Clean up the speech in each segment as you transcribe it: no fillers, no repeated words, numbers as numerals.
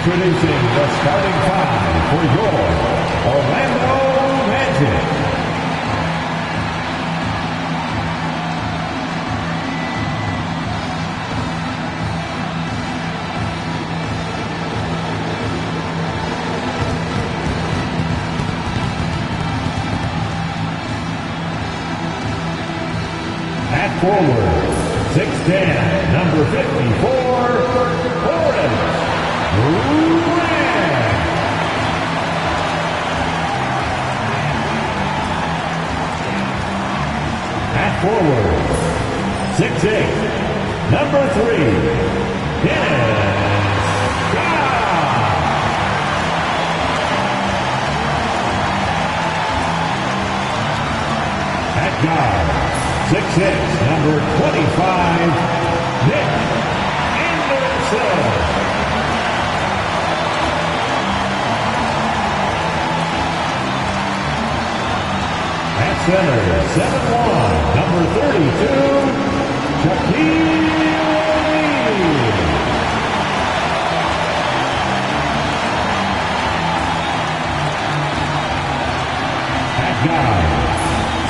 Introducing the starting five for your Orlando Magic. At forward, 6'10", number 54, Horace Grant. At forward, 6'8", number 3, Dennis Scott. At guard, 6'6", number 25, Nick Anderson. At center, 7'1", number 32, Shaquille O'Neal. At guard,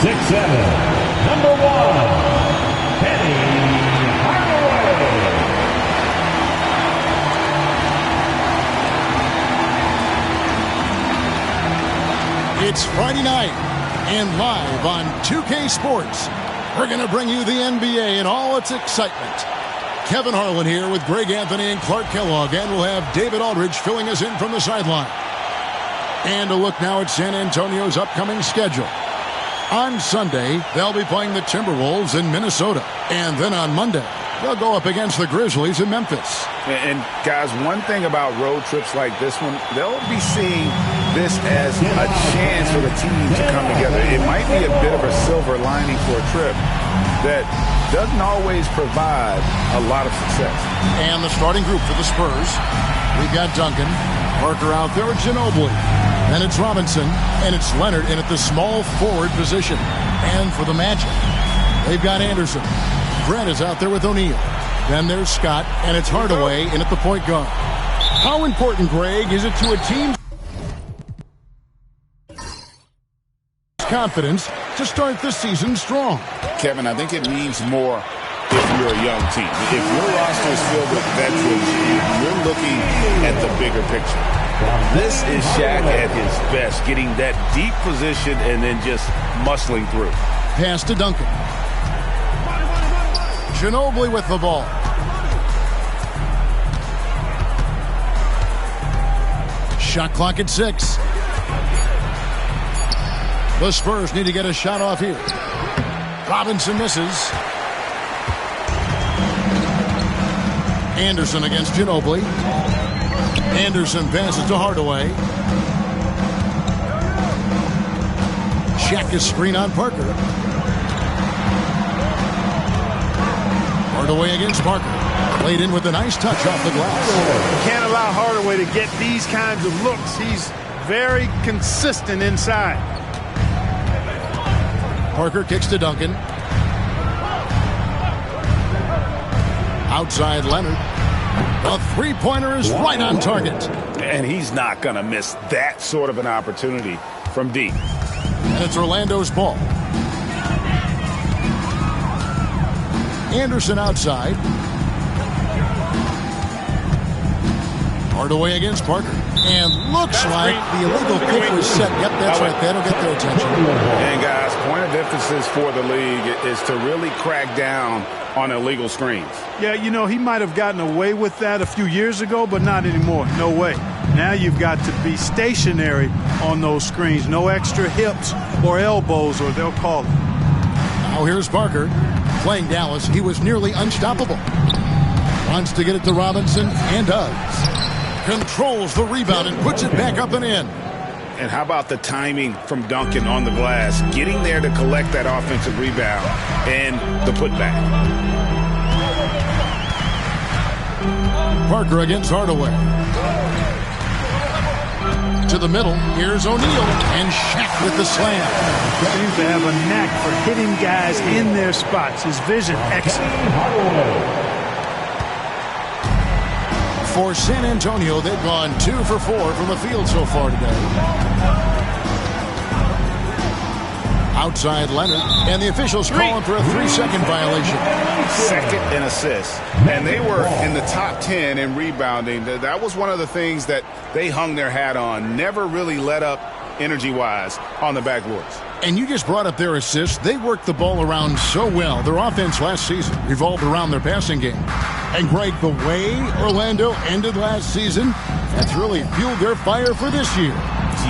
6'7", number 1, Penny Hardaway. It's Friday night, and live on 2K Sports, we're going to bring you the NBA and all its excitement. Kevin Harlan here with Greg Anthony and Clark Kellogg, and we'll have David Aldridge filling us in from the sideline. And a look now at San Antonio's upcoming schedule. On Sunday, they'll be playing the Timberwolves in Minnesota. And then on Monday, they'll go up against the Grizzlies in Memphis. And guys, one thing about road trips like this one, they'll be seeing this as a chance for the team to come together. It might be a bit of a silver lining for a trip that doesn't always provide a lot of success. And the starting group for the Spurs, we've got Duncan, Parker out there with Ginobili. Then it's Robinson, and it's Leonard in at the small forward position. And for the Magic, they've got Anderson. Brett is out there with O'Neal. Then there's Scott, and it's Hardaway in at the point guard. How important, Greg, is it to a team's confidence to start the season strong? Kevin, I think it means more if you're a young team. If your roster is filled with veterans, you're looking at the bigger picture. This is Shaq at his best, getting that deep position and then just muscling through. Pass to Duncan. Ginobili with the ball. Shot clock at 6. The Spurs need to get a shot off here. Robinson misses. Anderson against Ginobili. Anderson passes to Hardaway. Shaq is screen on Parker. Hardaway against Parker. Played in with a nice touch off the glass. You can't allow Hardaway to get these kinds of looks. He's very consistent inside. Parker kicks to Duncan. Outside Leonard. The three-pointer is right on target. And he's not going to miss that sort of an opportunity from deep. And it's Orlando's ball. Anderson outside. Hardaway against Parker. And looks like the illegal kick was set. Yep, that's right. That'll get their attention. And guys, point of emphasis for the league is to really crack down on illegal screens. Yeah, you know, he might have gotten away with that a few years ago, but not anymore. No way. Now you've got to be stationary on those screens. No extra hips or elbows, or they'll call it. Now here's Parker. Playing Dallas, he was nearly unstoppable. Wants to get it to Robinson, and does. Controls the rebound and puts it back up and in. And how about the timing from Duncan on the glass, getting there to collect that offensive rebound and the putback. Parker against Hardaway. To the middle, here's O'Neal, and Shaq with the slam. He seems to have a knack for hitting guys in their spots. His vision excellent. For San Antonio, they've gone 2 for 4 from the field so far today. Outside Leonard, and the officials calling for a 3-second violation. Second and assist. And they were in the top 10 in rebounding. That was one of the things that they hung their hat on. Never really let up energy-wise on the backboards. And you just brought up their assists. They worked the ball around so well. Their offense last season revolved around their passing game. And Greg, the way Orlando ended last season, that's really fueled their fire for this year.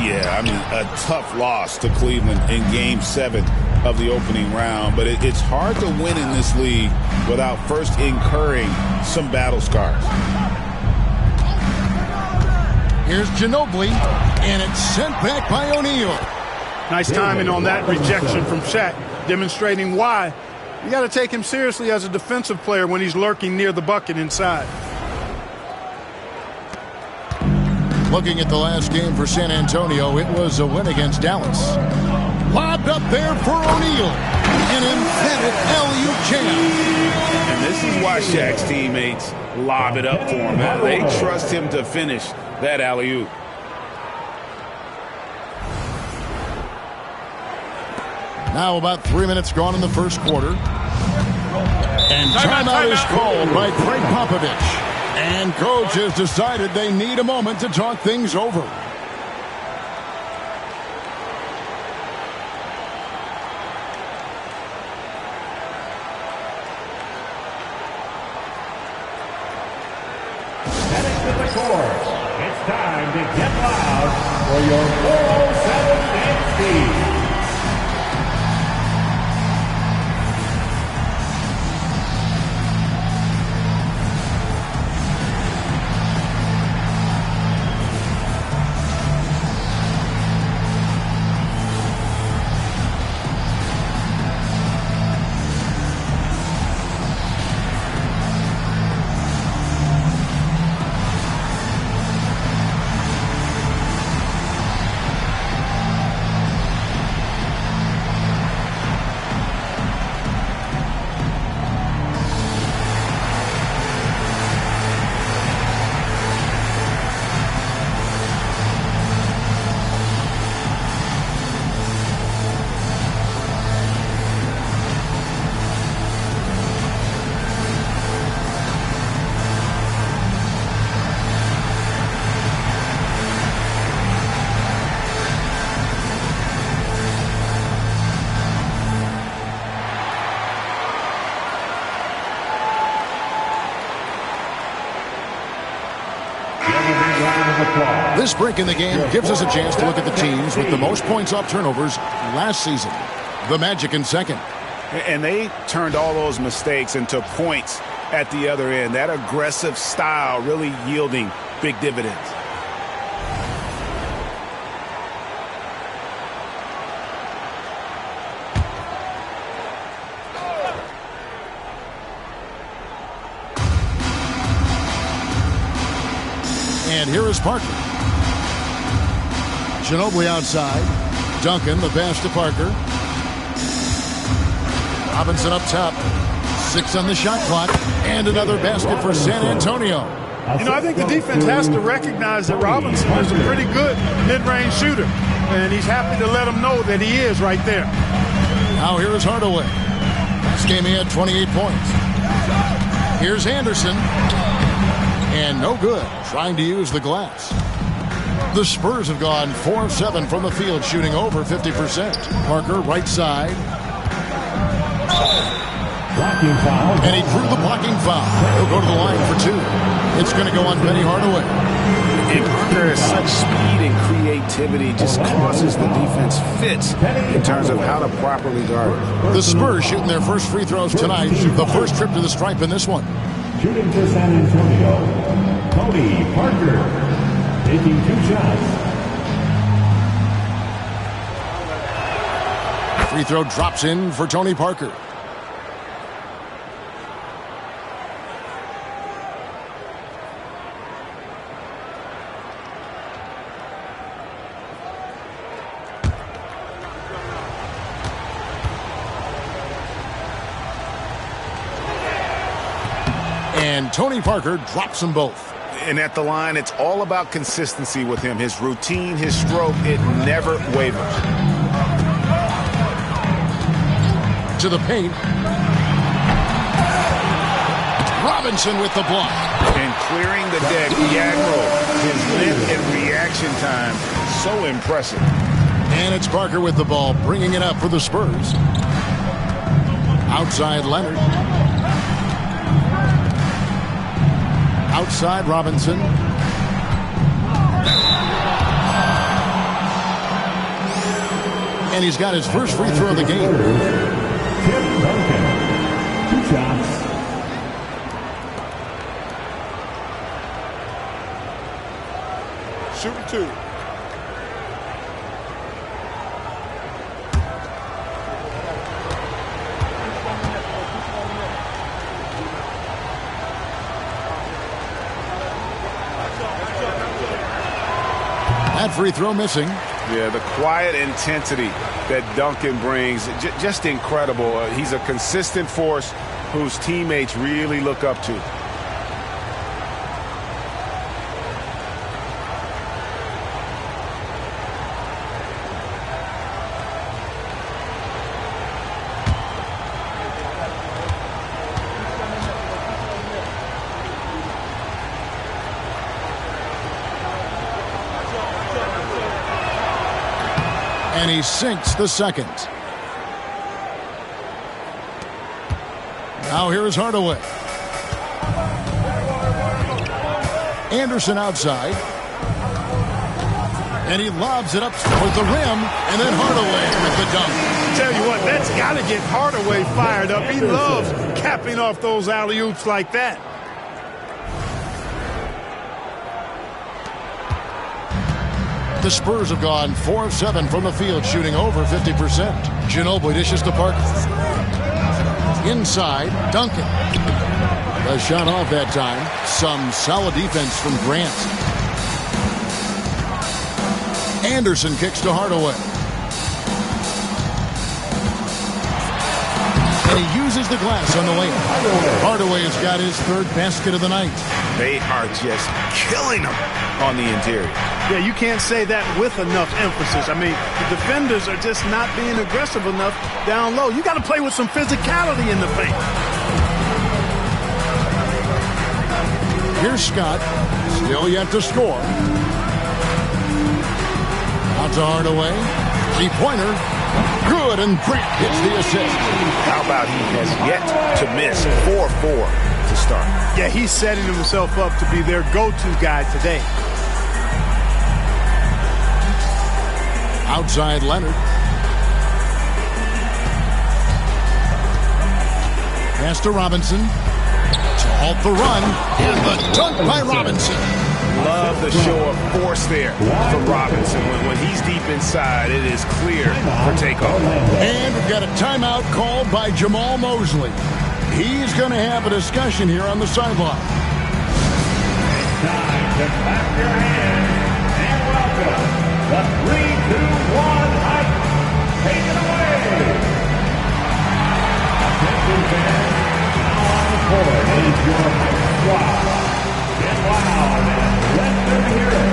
Yeah, I mean, a tough loss to Cleveland in Game 7 of the opening round. But it's hard to win in this league without first incurring some battle scars. Here's Ginobili, and it's sent back by O'Neal. Nice timing on that rejection from Shaq, demonstrating why you got to take him seriously as a defensive player when he's lurking near the bucket inside. Looking at the last game for San Antonio, it was a win against Dallas. Lobbed up there for O'Neal. An emphatic alley-oop jam. And this is why Shaq's teammates lob it up for him. They trust him to finish that alley-oop. Now about 3 minutes gone in the first quarter. And timeout is called by Greg Popovich. And coach has decided they need a moment to talk things over. Heading to the court, it's time to get loud for your 407 dance team. This break in the game gives us a chance to look at the teams with the most points off turnovers last season. The Magic in second. And they turned all those mistakes into points at the other end. That aggressive style really yielding big dividends. And here is Parker. Ginobili outside. Duncan, the pass to Parker. Robinson up top. 6 on the shot clock. And another basket for San Antonio. You know, I think the defense has to recognize that Robinson is a pretty good mid-range shooter. And he's happy to let him know that he is right there. Now here is Hardaway. This game he had 28 points. Here's Anderson. And no good, trying to use the glass. The Spurs have gone 4 of 7 from the field, shooting over 50%. Parker, right side. Blocking foul. And he drew the blocking foul. He'll go to the line for 2. It's going to go on Penny Hardaway. And Parker has such speed and creativity, just causes the defense fits in terms of how to properly guard it. The Spurs shooting their first free throws tonight. The first trip to the stripe in this one. Shooting for San Antonio, Tony Parker, taking 2 shots. Free throw drops in for Tony Parker. And Tony Parker drops them both. And at the line, it's all about consistency with him. His routine, his stroke, it never wavers. To the paint. Robinson with the block. And clearing the deck, Diagro. His length and reaction time, so impressive. And it's Parker with the ball, bringing it up for the Spurs. Outside Leonard. Outside Robinson. And he's got his first free throw of the game. Tim Duncan, 2 shots. Shooting 2. That free throw missing. Yeah, the quiet intensity that Duncan brings, just incredible. He's a consistent force whose teammates really look up to. And he sinks the second. Now here is Hardaway. Anderson outside. And he lobs it up towards the rim. And then Hardaway with the dunk. Tell you what, that's got to get Hardaway fired up. He loves capping off those alley-oops like that. The Spurs have gone 4 of 7 from the field, shooting over 50%. Ginobili dishes to Parker. Inside, Duncan. The shot off that time. Some solid defense from Grant. Anderson kicks to Hardaway. And he uses the glass on the layup. Hardaway has got his 3rd basket of the night. They are just killing him on the interior. Yeah, you can't say that with enough emphasis. I mean, the defenders are just not being aggressive enough down low. You got to play with some physicality in the paint. Here's Scott, still yet to score. Out to Hardaway. 3-pointer. Good, and Grant gets the assist. How about he has yet to miss 4-4 to start? Yeah, he's setting himself up to be their go-to guy today. Outside Leonard. Pass to Robinson. To halt the run. And the dunk by Robinson. Love the show of force there for Robinson. When he's deep inside, it is clear for takeoff. And we've got a timeout called by Jamal Mosley. He's going to have a discussion here on the sideline. It's time to clap your hands and welcome the 3-2-1 hike. Take it away. Attention fans, now on the court is your hike squad. Get loud and let them hear it.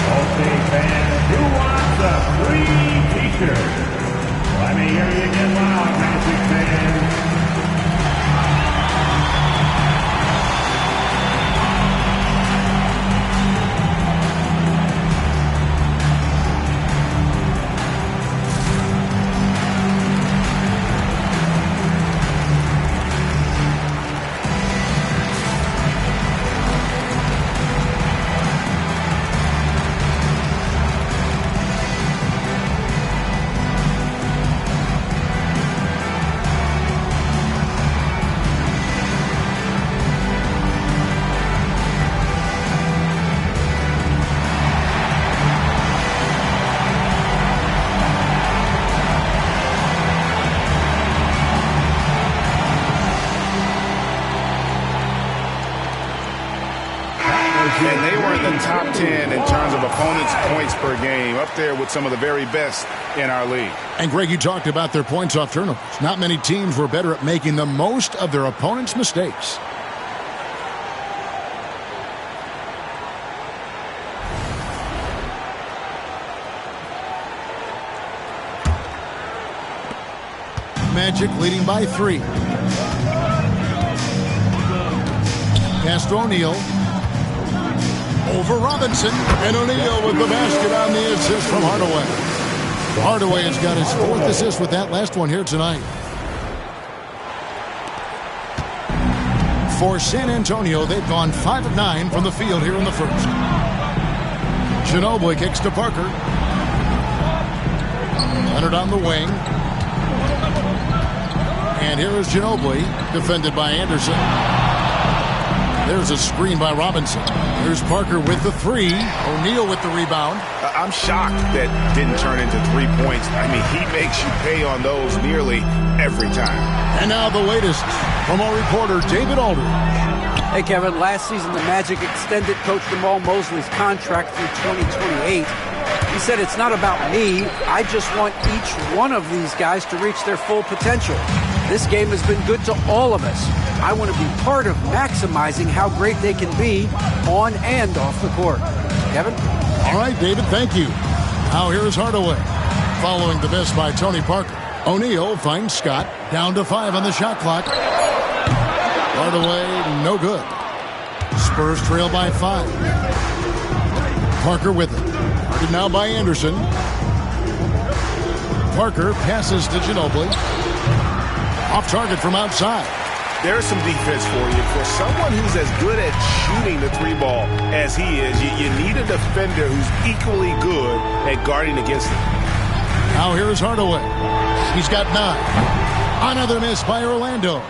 Okay, fans, who wants a free t-shirt? Let me hear you get loud, Magic fans. And they were in the top 10 in terms of opponents' points per game, up there with some of the very best in our league. And Greg, you talked about their points off turnovers. Not many teams were better at making the most of their opponents' mistakes. Magic leading by 3. Pass to O'Neal. Over Robinson. And O'Neal with the basket on the assist from Hardaway. Hardaway has got his 4th assist with that last one here tonight. For San Antonio, they've gone 5 of 9 from the field here in the first. Ginobili kicks to Parker. Leonard on the wing. And here is Ginobili, defended by Anderson. There's a screen by Robinson. Here's Parker with the 3. O'Neal with the rebound. I'm shocked that didn't turn into 3 points. I mean, he makes you pay on those nearly every time. And now the latest from our reporter, David Aldridge. Hey, Kevin, last season the Magic extended Coach Jamal Mosley's contract through 2028. He said, it's not about me. I just want each one of these guys to reach their full potential. This game has been good to all of us. I want to be part of maximizing how great they can be on and off the court. Kevin? All right, David, thank you. Now here is Hardaway. Following the miss by Tony Parker. O'Neal finds Scott. Down to 5 on the shot clock. Hardaway, no good. Spurs trail by 5. Parker with it. Guarded now by Anderson. Parker passes to Ginobili. Off target from outside. There's some defense for you. For someone who's as good at shooting the 3-ball as he is, you need a defender who's equally good at guarding against him. Now here is Hardaway. He's got 9. Another miss by Orlando.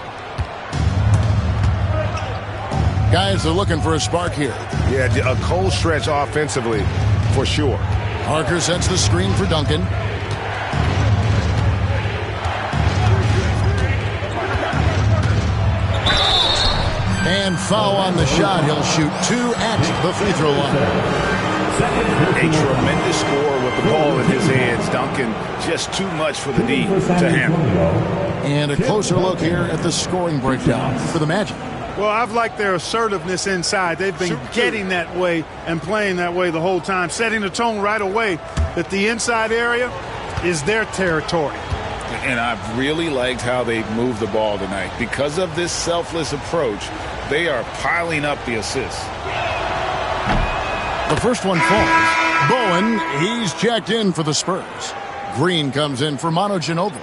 Guys are looking for a spark here. Yeah, a cold stretch offensively, for sure. Parker sets the screen for Duncan. And foul on the shot. He'll shoot 2 at the free throw line. A tremendous score with the ball in his hands. Duncan, just too much for the D to handle. And a closer look here at the scoring breakdown for the Magic. Well, I've liked their assertiveness inside. They've been getting that way and playing that way the whole time, setting the tone right away that the inside area is their territory. And I've really liked how they've moved the ball tonight. Because of this selfless approach, they are piling up the assists. The first one falls. Bowen, he's checked in for the Spurs. Green comes in for Manu Ginobili.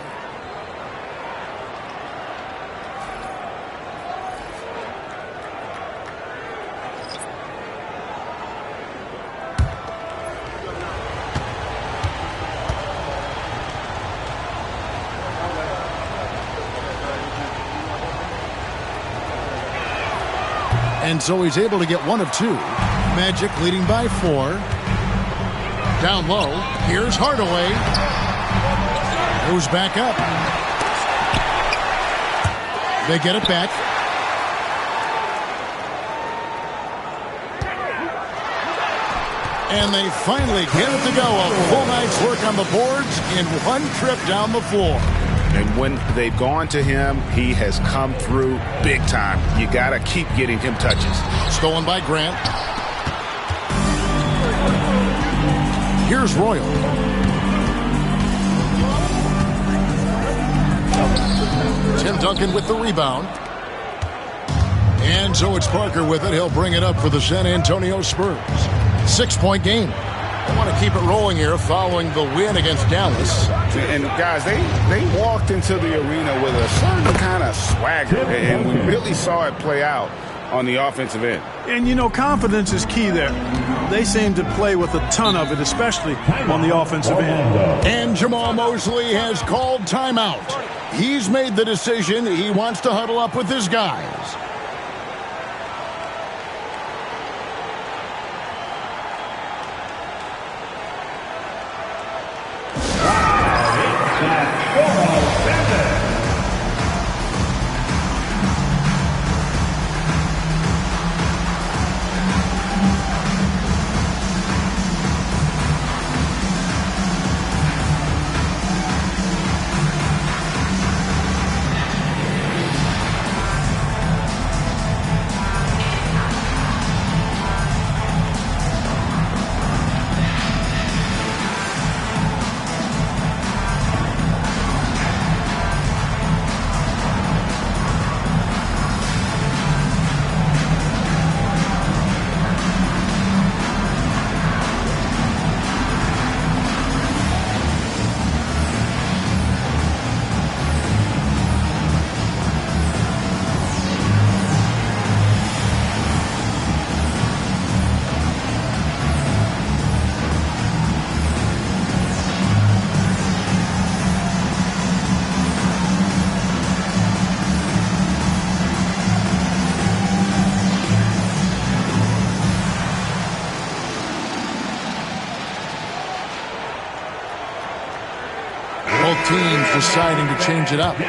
And so he's able to get 1 of 2. Magic leading by 4. Down low. Here's Hardaway. Goes back up. They get it back. And they finally get it to go. A full night's work on the boards in 1 trip down the floor. And when they've gone to him, he has come through big time. You got to keep getting him touches. Stolen by Grant. Here's Royal. Tim Duncan with the rebound. And so it's Parker with it. He'll bring it up for the San Antonio Spurs. 6-point game. They want to keep it rolling here following the win against Dallas. And guys, they walked into the arena with a certain kind of swagger, and we really saw it play out on the offensive end. And, you know, confidence is key there. They seem to play with a ton of it, especially on the offensive end. And Jamal Mosley has called timeout. He's made the decision. He wants to huddle up with his guys. teams deciding to change it up.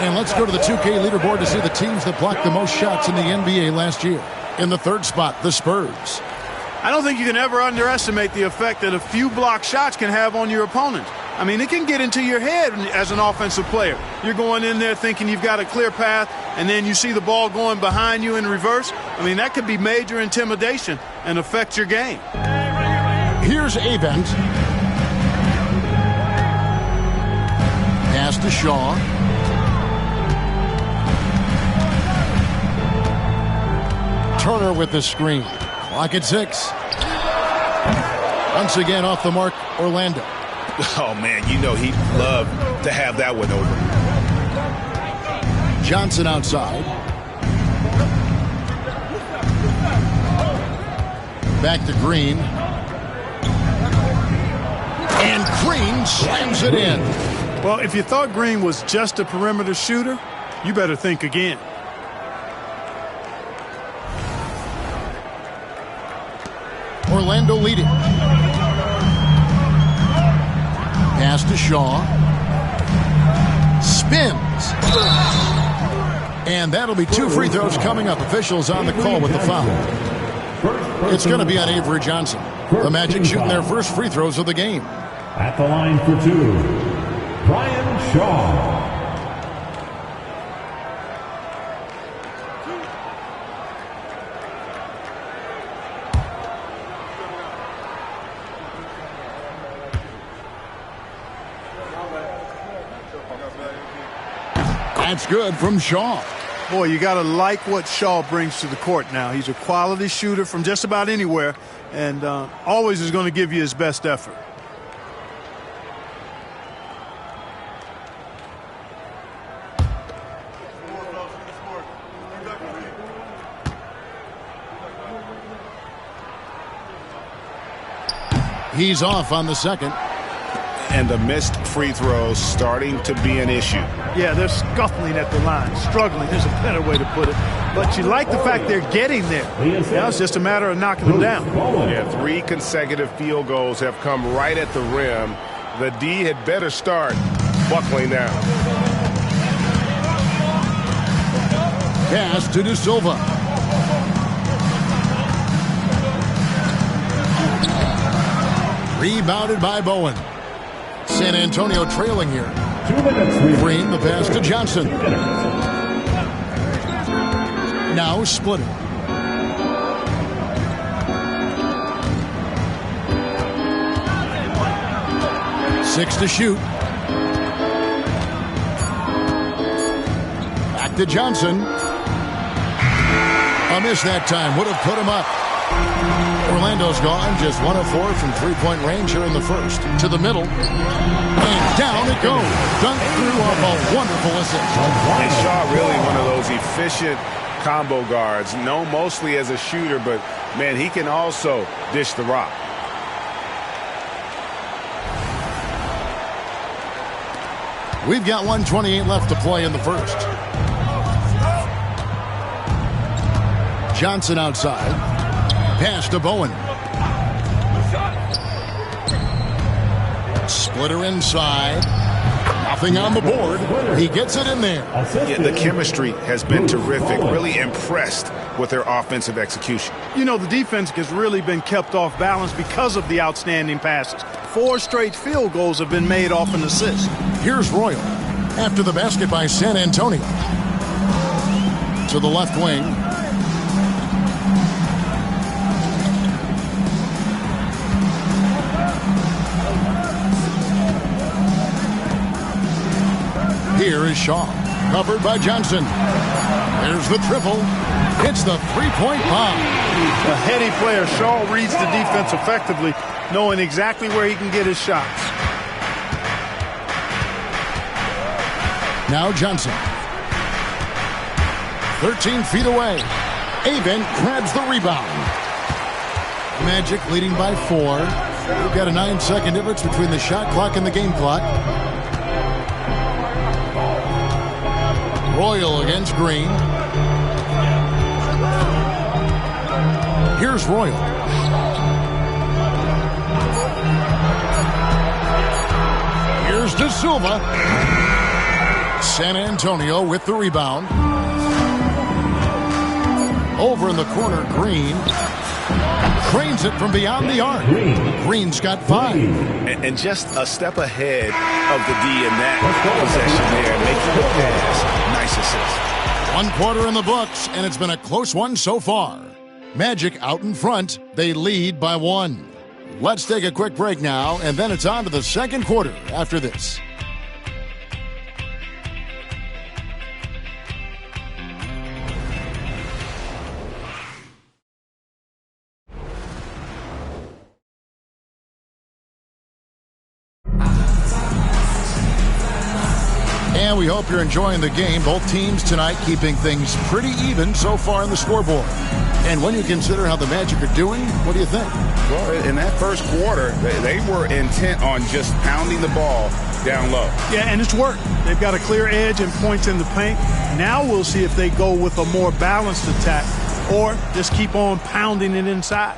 And let's go to the 2K leaderboard to see the teams that blocked the most shots in the NBA last year. In the third spot, the Spurs. I don't think you can ever underestimate the effect that a few blocked shots can have on your opponent. I mean, it can get into your head as an offensive player. You're going in there thinking you've got a clear path, and then you see the ball going behind you in reverse. I mean, that could be major intimidation and affect your game. Here's Avent. Pass to Shaw. Turner with the screen. Clock at 6. Once again off the mark, Orlando. Oh, man, you know he'd love to have that one over. Johnson outside. Back to Green. And Green slams it in. Well, if you thought Green was just a perimeter shooter, you better think again. Orlando leading. Pass to Shaw. Spins. And that'll be 2 free throws coming up. Officials on the call with the foul. It's going to be on Avery Johnson. The Magic shooting their first free throws of the game. At the line for 2, Brian Shaw. That's good from Shaw. Boy, you got to like what Shaw brings to the court now. He's a quality shooter from just about anywhere, and always is going to give you his best effort. He's off on the second. And the missed free throws starting to be an issue. Yeah, they're scuffling at the line, struggling. There's a better way to put it. But you like the fact they're getting there. Now it's just a matter of knocking them down. Yeah, 3 consecutive field goals have come right at the rim. The D had better start buckling down. Pass to De Silva. Rebounded by Bowen. San Antonio trailing here. 2 minutes. Green, the pass to Johnson. Now split it. Six to shoot. Back to Johnson. A miss that time. Would have put him up. Orlando's gone, just 1 of 4 from three-point range here in the first. To the middle, and down it goes. Dunked through off a wonderful assist. And Shaw really one of those efficient combo guards, known mostly as a shooter, but, man, he can also dish the rock. We've got 1:28 left to play in the first. Johnson outside. Pass to Bowen. Splitter inside. Nothing on the board. He gets it in there. Yeah, the chemistry has been terrific. Really impressed with their offensive execution. You know, the defense has really been kept off balance because of the outstanding passes. 4 straight field goals have been made off an assist. Here's Royal after the basket by San Antonio. To the left wing. Here is Shaw, covered by Johnson. There's the triple. It's the three-point bomb. A heady player, Shaw reads the defense effectively, knowing exactly where he can get his shots. Now Johnson. 13 feet away. Avent grabs the rebound. Magic leading by 4. We've got a 9-second difference between the shot clock and the game clock. Royal against Green. Here's Royal. Here's De De Silva. San Antonio with the rebound. Over in the corner, Green. Cranes it from beyond the arc. Green's got 5. And just a step ahead of the D in that possession there, making the pass. Nice assist. 1 quarter in the books, and it's been a close one so far. Magic out in front. They lead by 1. Let's take a quick break now, and then it's on to the second quarter after this. And we hope you're enjoying the game. Both teams tonight keeping things pretty even so far on the scoreboard. And when you consider how the Magic are doing, what do you think? Well, in that first quarter, they were intent on just pounding the ball down low. Yeah, and it's worked. They've got a clear edge and points in the paint. Now we'll see if they go with a more balanced attack or just keep on pounding it inside.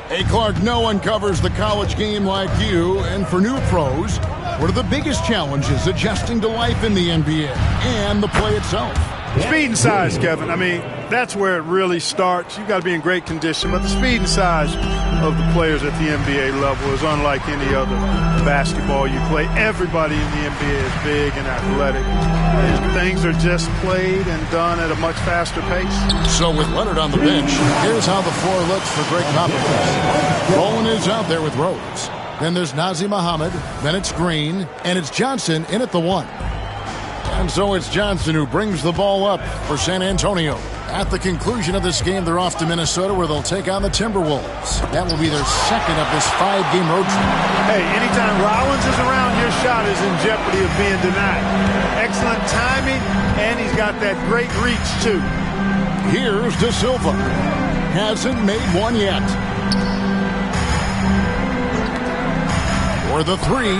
Hey, Clark, no one covers the college game like you. And for new pros, what are the biggest challenges adjusting to life in the NBA and the play itself? Speed and size, Kevin. I mean, that's where it really starts. You've got to be in great condition, but the speed and size of the players at the NBA level is unlike any other basketball you play. Everybody in the NBA is big and athletic, and things are just played and done at a much faster pace. So with Leonard on the bench, here's how the floor looks for Greg Popovich. Bowen is out there with Rose. Then there's Nazir Muhammad, then it's Green, and it's Johnson in at the 1. And so it's Johnson who brings the ball up for San Antonio. At the conclusion of this game, they're off to Minnesota where they'll take on the Timberwolves. That will be their second of this 5-game road trip. Hey, anytime Rollins is around, your shot is in jeopardy of being denied. Excellent timing, and he's got that great reach, too. Here's De Silva. Hasn't made one yet. For the 3.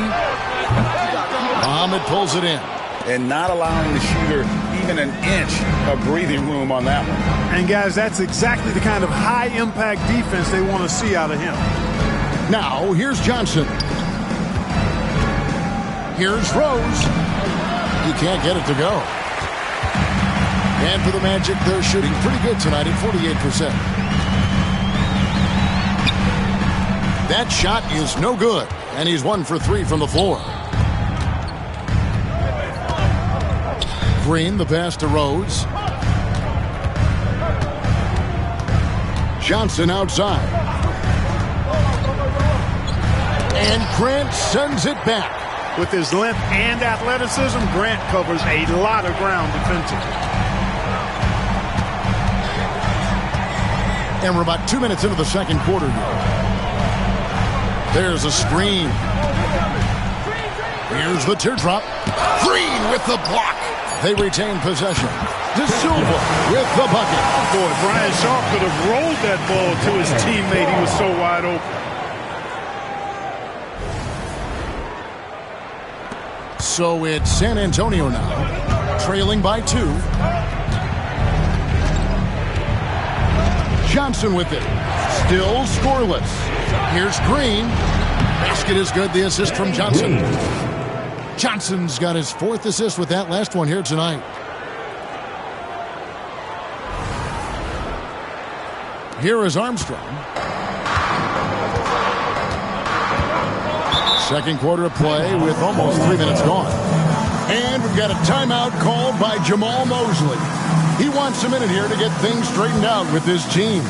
Muhammad pulls it in. And not allowing the shooter even an inch of breathing room on that one. And, guys, that's exactly the kind of high-impact defense they want to see out of him. Now, here's Johnson. Here's Rose. He can't get it to go. And for the Magic, they're shooting pretty good tonight at 48%. That shot is no good, and he's 1 for 3 from the floor. Green, the pass to Rose. Johnson outside. And Grant sends it back. With his length and athleticism, Grant covers a lot of ground defensively. And we're about 2 minutes into the second quarter here. There's a screen. Here's the teardrop. Green with the block. They retain possession. De Silva with the bucket. Boy, Brian Sharp could have rolled that ball to his teammate. He was so wide open. So it's San Antonio now, trailing by 2. Johnson with it. Still scoreless. Here's Green. Basket is good. The assist from Johnson. Johnson's got his 4th assist with that last one here tonight. Here is Armstrong. Second quarter of play with almost 3 minutes gone. And we've got a timeout called by Jamal Mosley. He wants a minute here to get things straightened out with his team.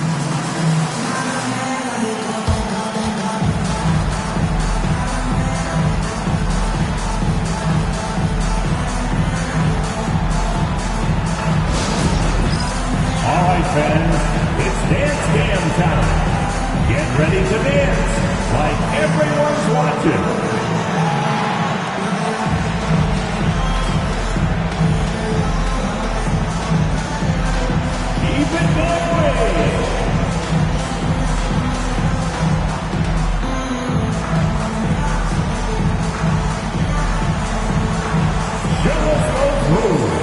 Fans, it's Dance Jam time. Get ready to dance like everyone's watching. Keep it going. Show us those moves.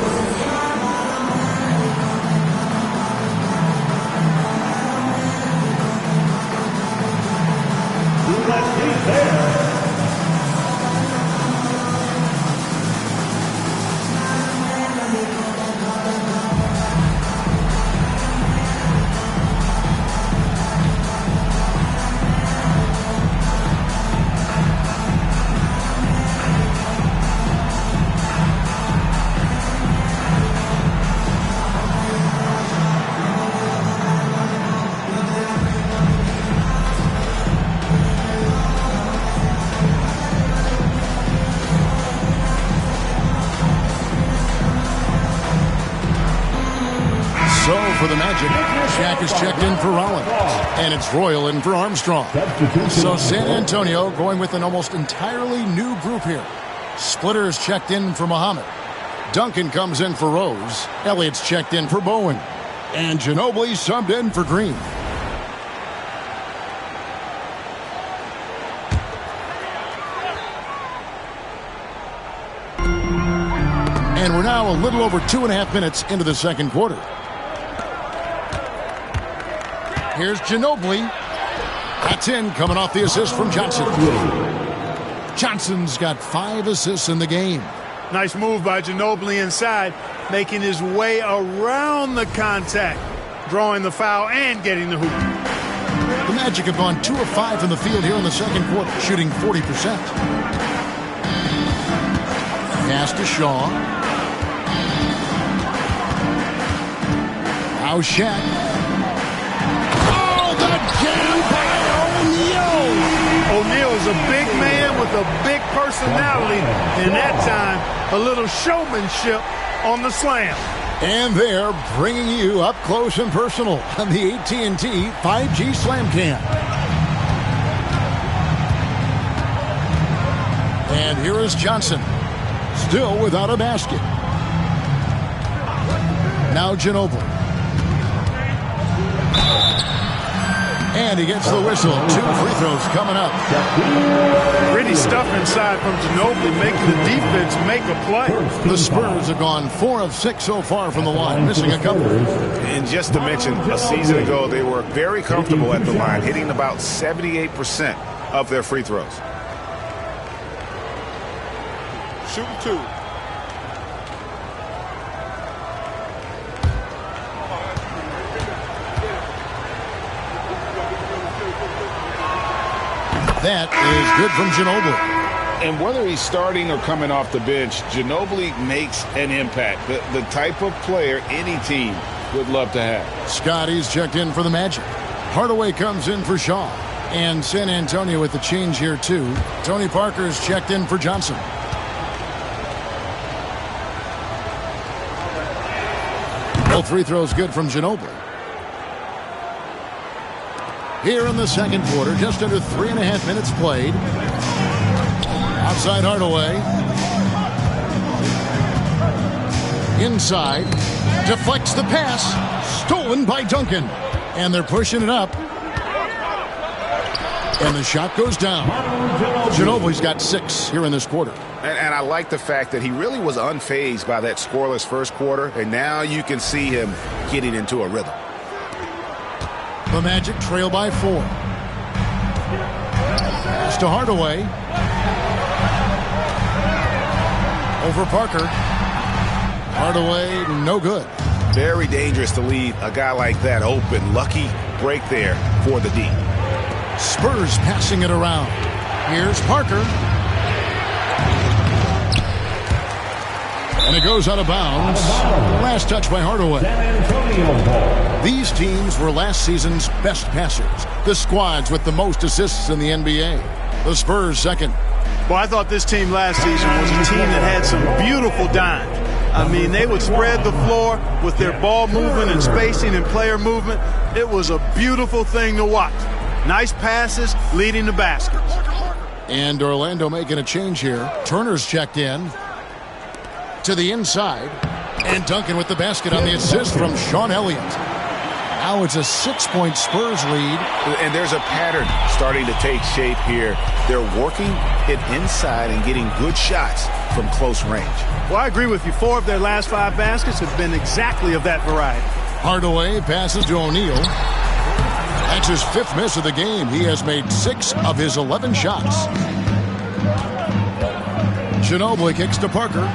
So for the Magic, Shaq is checked in for Rollins, and it's Royal in for Armstrong. So San Antonio going with an almost entirely new group here. Splitter's checked in for Muhammad. Duncan comes in for Rose. Elliott's checked in for Bowen. And Ginobili subbed in for Green. And we're now a little over 2.5 minutes into the second quarter. Here's Ginobili. That's in, coming off the assist from Johnson. Johnson's got 5 assists in the game. Nice move by Ginobili inside, making his way around the contact, drawing the foul and getting the hoop. The Magic have gone 2 of 5 from the field here in the second quarter, shooting 40%. Pass to Shaw. Now Shaq. Oh, the jam by O'Neal. O'Neal's a big man with a big personality, and that time a little showmanship on the slam. And they're bringing you up close and personal on the AT&T 5G Slam Cam. And here is Johnson, still without a basket. Now Ginobili. And he gets the whistle. 2 free throws coming up. Pretty stuff inside from Ginobili, making the defense make a play. The Spurs have gone 4 of 6 so far from the line, missing a couple. And just to mention, a season ago, they were very comfortable at the line, hitting about 78% of their free throws. Shooting 2. That is good from Ginobili. And whether he's starting or coming off the bench, Ginobili makes an impact. The type of player any team would love to have. Scotty's checked in for the Magic. Hardaway comes in for Shaw. And San Antonio with the change here, too. Tony Parker's checked in for Johnson. Both free throws good from Ginobili. Here in the second quarter, just under 3.5 minutes played. Outside Hardaway. Inside. Deflects the pass. Stolen by Duncan. And they're pushing it up. And the shot goes down. Ginobili's got 6 here in this quarter. And I like the fact that he really was unfazed by that scoreless first quarter. And now you can see him getting into a rhythm. The Magic trail by 4. Pass to Hardaway. Over Parker. Hardaway, no good. Very dangerous to leave a guy like that open. Lucky break there for the D. Spurs passing it around. Here's Parker. And it goes out of bounds. Last touch by Hardaway. These teams were last season's best passers. The squads with the most assists in the NBA. The Spurs second. Well, I thought this team last season was a team that had some beautiful dimes. I mean, they would spread the floor with their ball movement and spacing and player movement. It was a beautiful thing to watch. Nice passes leading to baskets. And Orlando making a change here. Turner's checked in. To the inside. And Duncan with the basket on the assist from Sean Elliott. Now it's a 6-point Spurs lead. And there's a pattern starting to take shape here. They're working it inside and getting good shots from close range. Well, I agree with you. 4 of their last 5 baskets have been exactly of that variety. Hardaway passes to O'Neal. That's his 5th miss of the game. He has made 6 of his 11 shots. Ginobili kicks to Parker.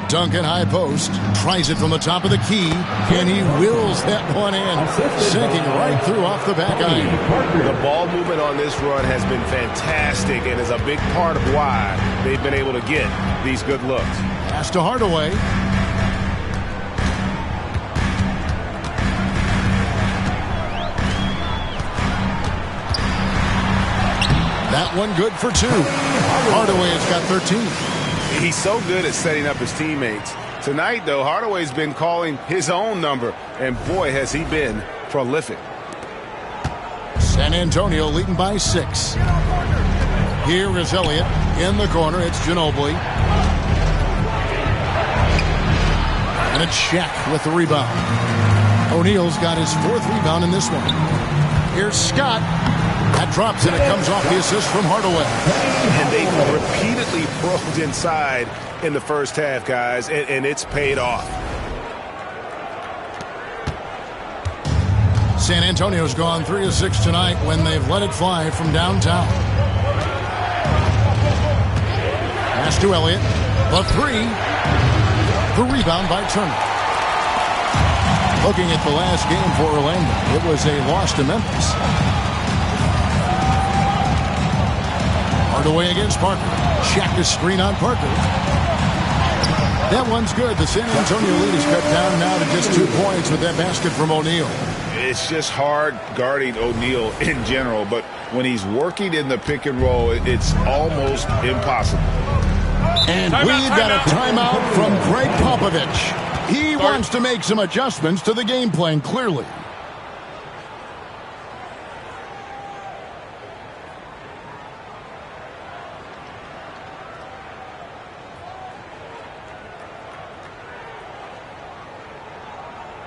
Duncan high post, tries it from the top of the key, and he wills that one in, sinking right through off the back iron. The ball movement on this run has been fantastic and is a big part of why they've been able to get these good looks. Pass to Hardaway. That one good for 2. Hardaway has got 13. He's so good at setting up his teammates. Tonight, though, Hardaway's been calling his own number, and boy, has he been prolific. San Antonio leading by 6. Here is Elliott in the corner. It's Ginobili. And it's Shaq with the rebound. O'Neal's got his 4th rebound in this one. Here's Scott. That drops and it comes off the assist from Hardaway. And they repeatedly probed inside in the first half, guys, and it's paid off. San Antonio's gone 3 of 6 tonight when they've let it fly from downtown. Pass to Elliott. The 3. The rebound by Turner. Looking at the last game for Orlando, it was a loss to Memphis. Hardaway against Parker. Shaq is screen on Parker. That one's good. The San Antonio lead is cut down now to just 2 points with that basket from O'Neal. It's just hard guarding O'Neal in general, but when he's working in the pick and roll, it's almost impossible. And we've got a timeout from Greg Popovich. He wants to make some adjustments to the game plan, clearly.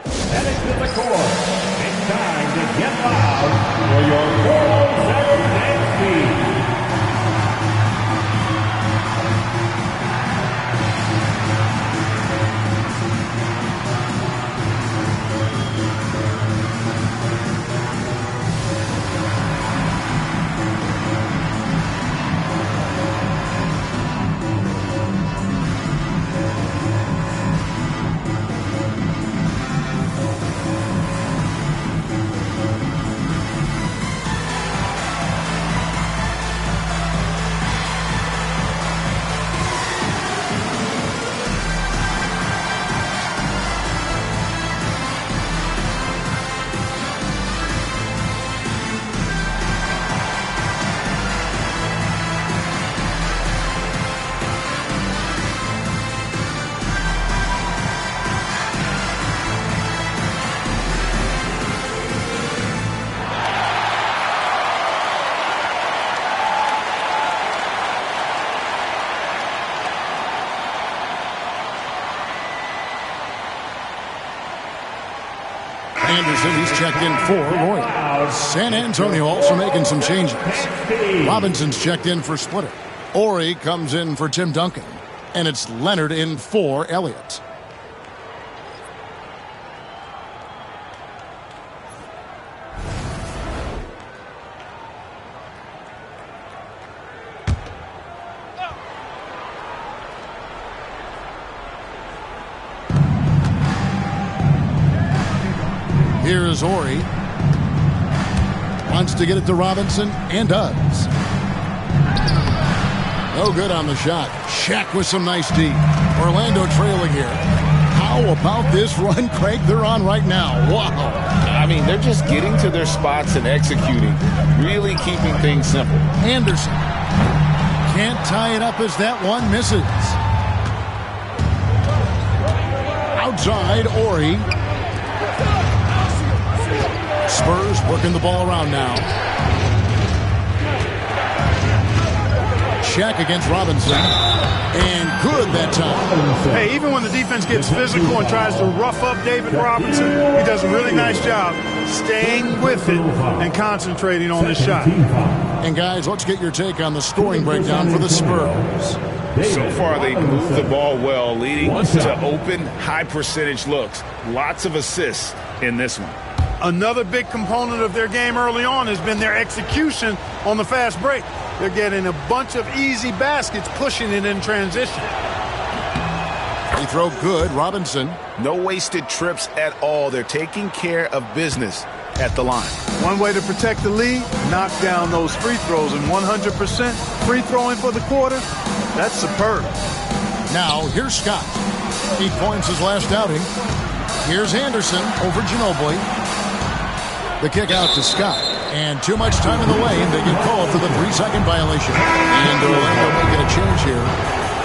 Heading to the court. It's time to get loud for your 407 dance beat. Anderson, he's checked in for Roy. San Antonio also making some changes. Robinson's checked in for Splitter. Ori comes in for Tim Duncan. And it's Leonard in for Elliott. Here is Ori. Wants to get it to Robinson and does. No good on the shot. Shaq with some nice D. Orlando trailing here. How about this run, Craig, they're on right now? Wow. I mean, they're just getting to their spots and executing, really keeping things simple. Anderson can't tie it up as that one misses. Outside, Ori. Spurs working the ball around now. Shaq against Robinson. And good that time. Hey, even when the defense gets physical and tries to rough up David Robinson, he does a really nice job staying with it and concentrating on his shot. And guys, let's get your take on the scoring breakdown for the Spurs. So far, they've moved the ball well, leading to open, high-percentage looks. Lots of assists in this one. Another big component of their game early on has been their execution on the fast break. They're getting a bunch of easy baskets, pushing it in transition. Free throw good, Robinson. No wasted trips at all. They're taking care of business at the line. One way to protect the lead, knock down those free throws, and 100% free throwing for the quarter, that's superb. Now, here's Scott. 8 points his last outing. Here's Anderson over Ginobili. The kick out to Scott. And too much time in the lane. They get called for the 3-second violation. And Orlando will get a change here.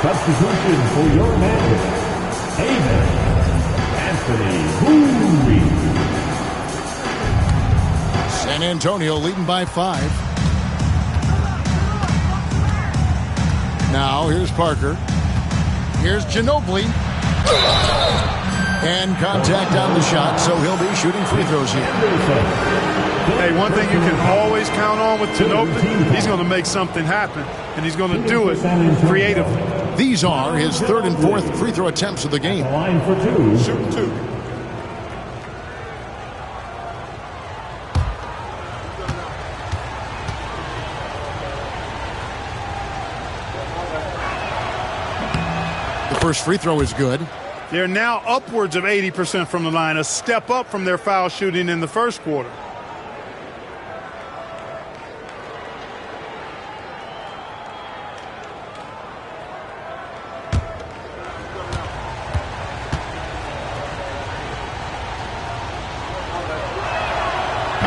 Substitution for your man, Anthony Hooley. San Antonio leading by 5. Now here's Parker. Here's Ginobili. And contact on the shot, so he'll be shooting free throws here. Hey, one thing you can always count on with Ginobili, he's going to make something happen, and he's going to do it creatively. These are his 3rd and 4th free throw attempts of the game. Line for 2. Shooting 2. The first free throw is good. They're now upwards of 80% from the line, a step up from their foul shooting in the first quarter.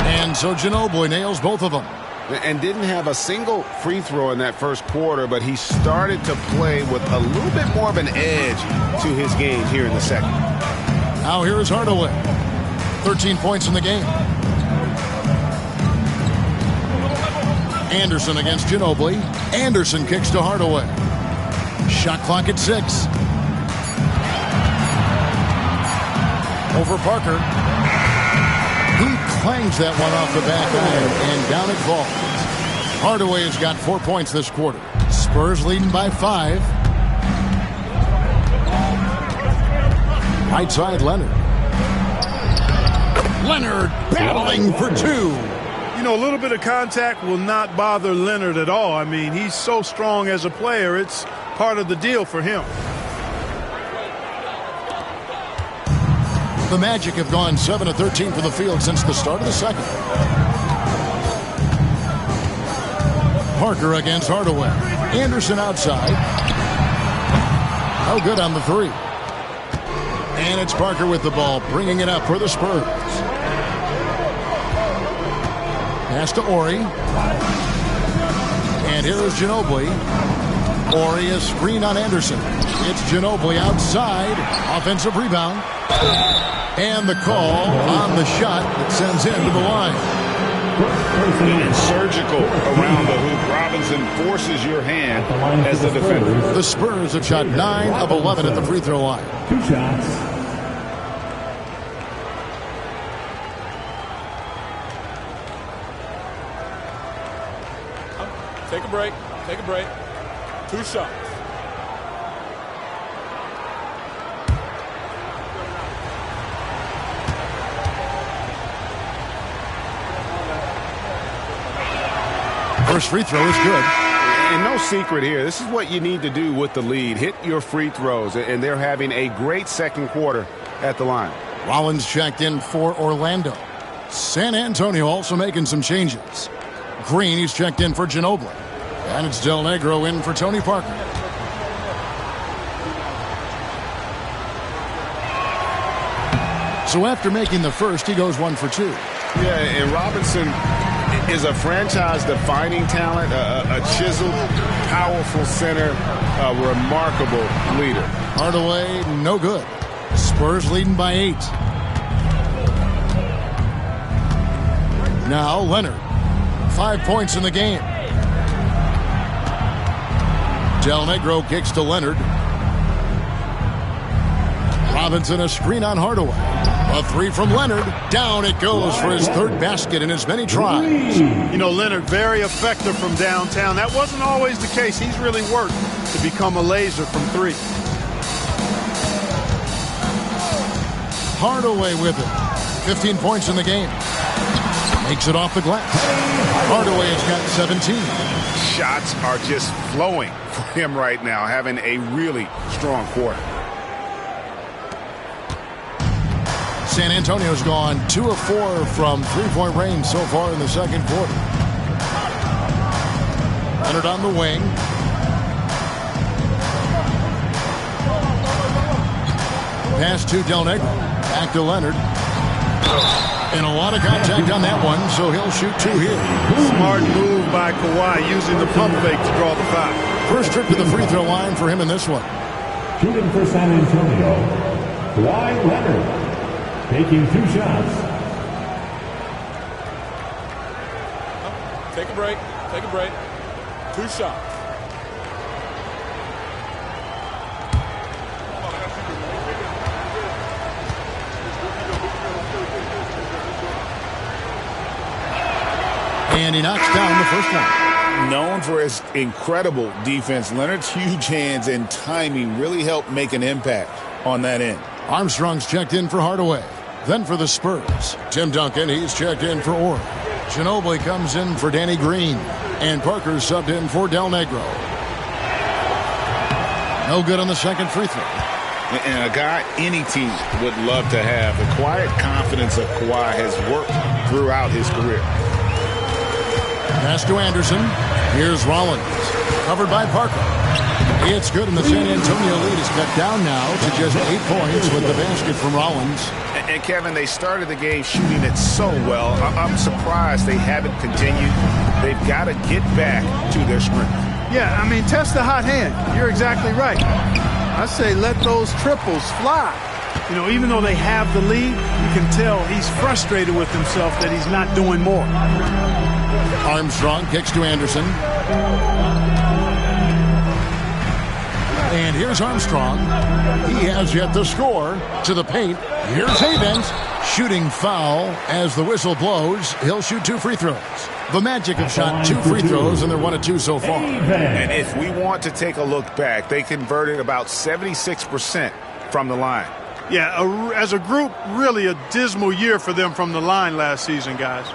And so Ginobili nails both of them. And didn't have a single free throw in that first quarter, but he started to play with a little bit more of an edge to his game here in the second. Now here is Hardaway. 13 points in the game. Anderson against Ginobili. Anderson kicks to Hardaway. Shot clock at 6. Over Parker. He clangs that one off the back iron, and down it falls. Hardaway has got 4 points this quarter. Spurs leading by 5. Right side, Leonard. Leonard battling for 2. You know, a little bit of contact will not bother Leonard at all. I mean, he's so strong as a player. It's part of the deal for him. The Magic have gone 7 of 13 from the field since the start of the second. Parker against Hardaway. Anderson outside. Oh, good on the 3. And it's Parker with the ball, bringing it up for the Spurs. Pass to Ori. And here is Ginobili. Ori a screen on Anderson. It's Ginobili outside. Offensive rebound. And the call on the shot that sends him to the line. And surgical around the hoop. Robinson forces your hand as the defender. The Spurs have shot 9 of 11 at the free throw line. 2 shots. Take a break. Take a break. 2 shots. First free throw is good. And no secret here. This is what you need to do with the lead. Hit your free throws. And they're having a great second quarter at the line. Rollins checked in for Orlando. San Antonio also making some changes. Green, he's checked in for Ginobili. And it's Del Negro in for Tony Parker. So after making the first, he goes 1 for 2. Yeah, and Robinson is a franchise-defining talent, a chiseled, powerful center, a remarkable leader. Hardaway, no good. Spurs leading by 8. Now Leonard. 5 points in the game. Del Negro kicks to Leonard. Robinson a screen on Hardaway. A 3 from Leonard. Down it goes for his 3rd basket in as many tries. You know, Leonard, very effective from downtown. That wasn't always the case. He's really worked to become a laser from 3. Hardaway with it. 15 points in the game. Makes it off the glass. Hardaway has got 17. Shots are just flowing for him right now, having a really strong quarter. San Antonio's gone 2 of 4 from three-point range so far in the second quarter. Leonard on the wing. Pass to Del Negro. Back to Leonard. And a lot of contact on that one, so he'll shoot 2 here. Smart move by Kawhi, using the pump fake to draw the foul. First trip to the free throw line for him in this one. Shooting for San Antonio, Kawhi Leonard. Taking 2 shots. Take a break. Take a break. 2 shots. And he knocks down the first one. Known for his incredible defense, Leonard's huge hands and timing really helped make an impact on that end. Armstrong's checked in for Hardaway. Then for the Spurs, Tim Duncan, he's checked in for Orr. Ginobili comes in for Danny Green. And Parker's subbed in for Del Negro. No good on the second free throw. And a guy any team would love to have. The quiet confidence of Kawhi has worked throughout his career. Pass to Anderson. Here's Rollins. Covered by Parker. It's good, and the San Antonio lead is cut down now to just 8 points with the basket from Rollins. And Kevin, they started the game shooting it so well. I'm surprised they haven't continued. They've got to get back to their strength. Yeah, I mean, test the hot hand. You're exactly right. I say let those triples fly. You know, even though they have the lead, you can tell he's frustrated with himself that he's not doing more. Armstrong kicks to Anderson. And here's Armstrong. He has yet to score. To the paint. Here's Havens. Shooting foul as the whistle blows. He'll shoot 2 free throws. The Magic have shot 2 free throws, and they're 1 of 2 so far. And if we want to take a look back, they converted about 76% from the line. Yeah, as a group, really a dismal year for them from the line last season, guys.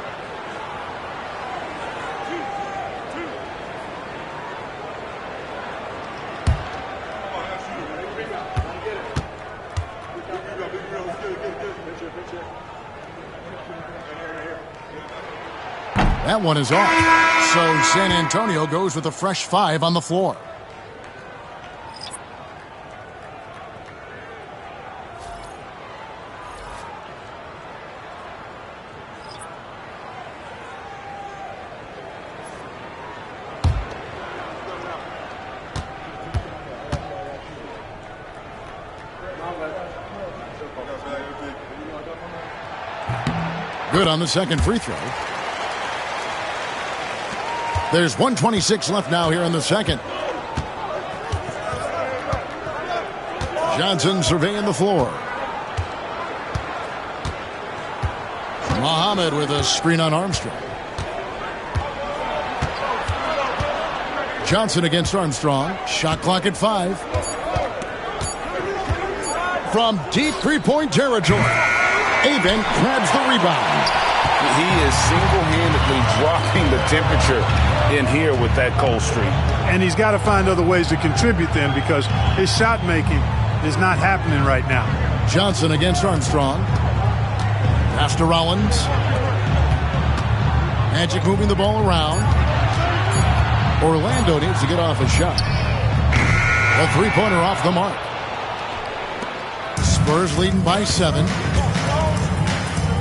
That one is off. So San Antonio goes with a fresh 5 on the floor. Good on the second free throw. There's 1:26 left now here in the second. Johnson surveying the floor. Muhammad with a screen on Armstrong. Johnson against Armstrong. Shot clock at 5. From deep three-point territory, Avent grabs the rebound. He is single-handedly dropping the temperature in here with that cold streak. And he's got to find other ways to contribute then, because his shot making is not happening right now. Johnson against Armstrong. Pass to Rollins. Magic moving the ball around. Orlando needs to get off a shot. A three-pointer off the mark. Spurs leading by 7.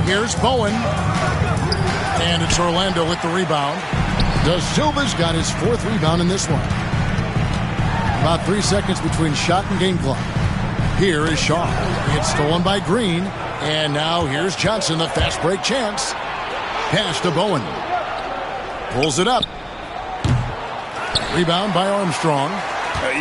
Here's Bowen. And it's Orlando with the rebound. Da Silva's got his 4th rebound in this one. About 3 seconds between shot and game clock. Here is Shaw. It's stolen by Green. And now here's Johnson, the fast break chance. Pass to Bowen. Pulls it up. Rebound by Armstrong.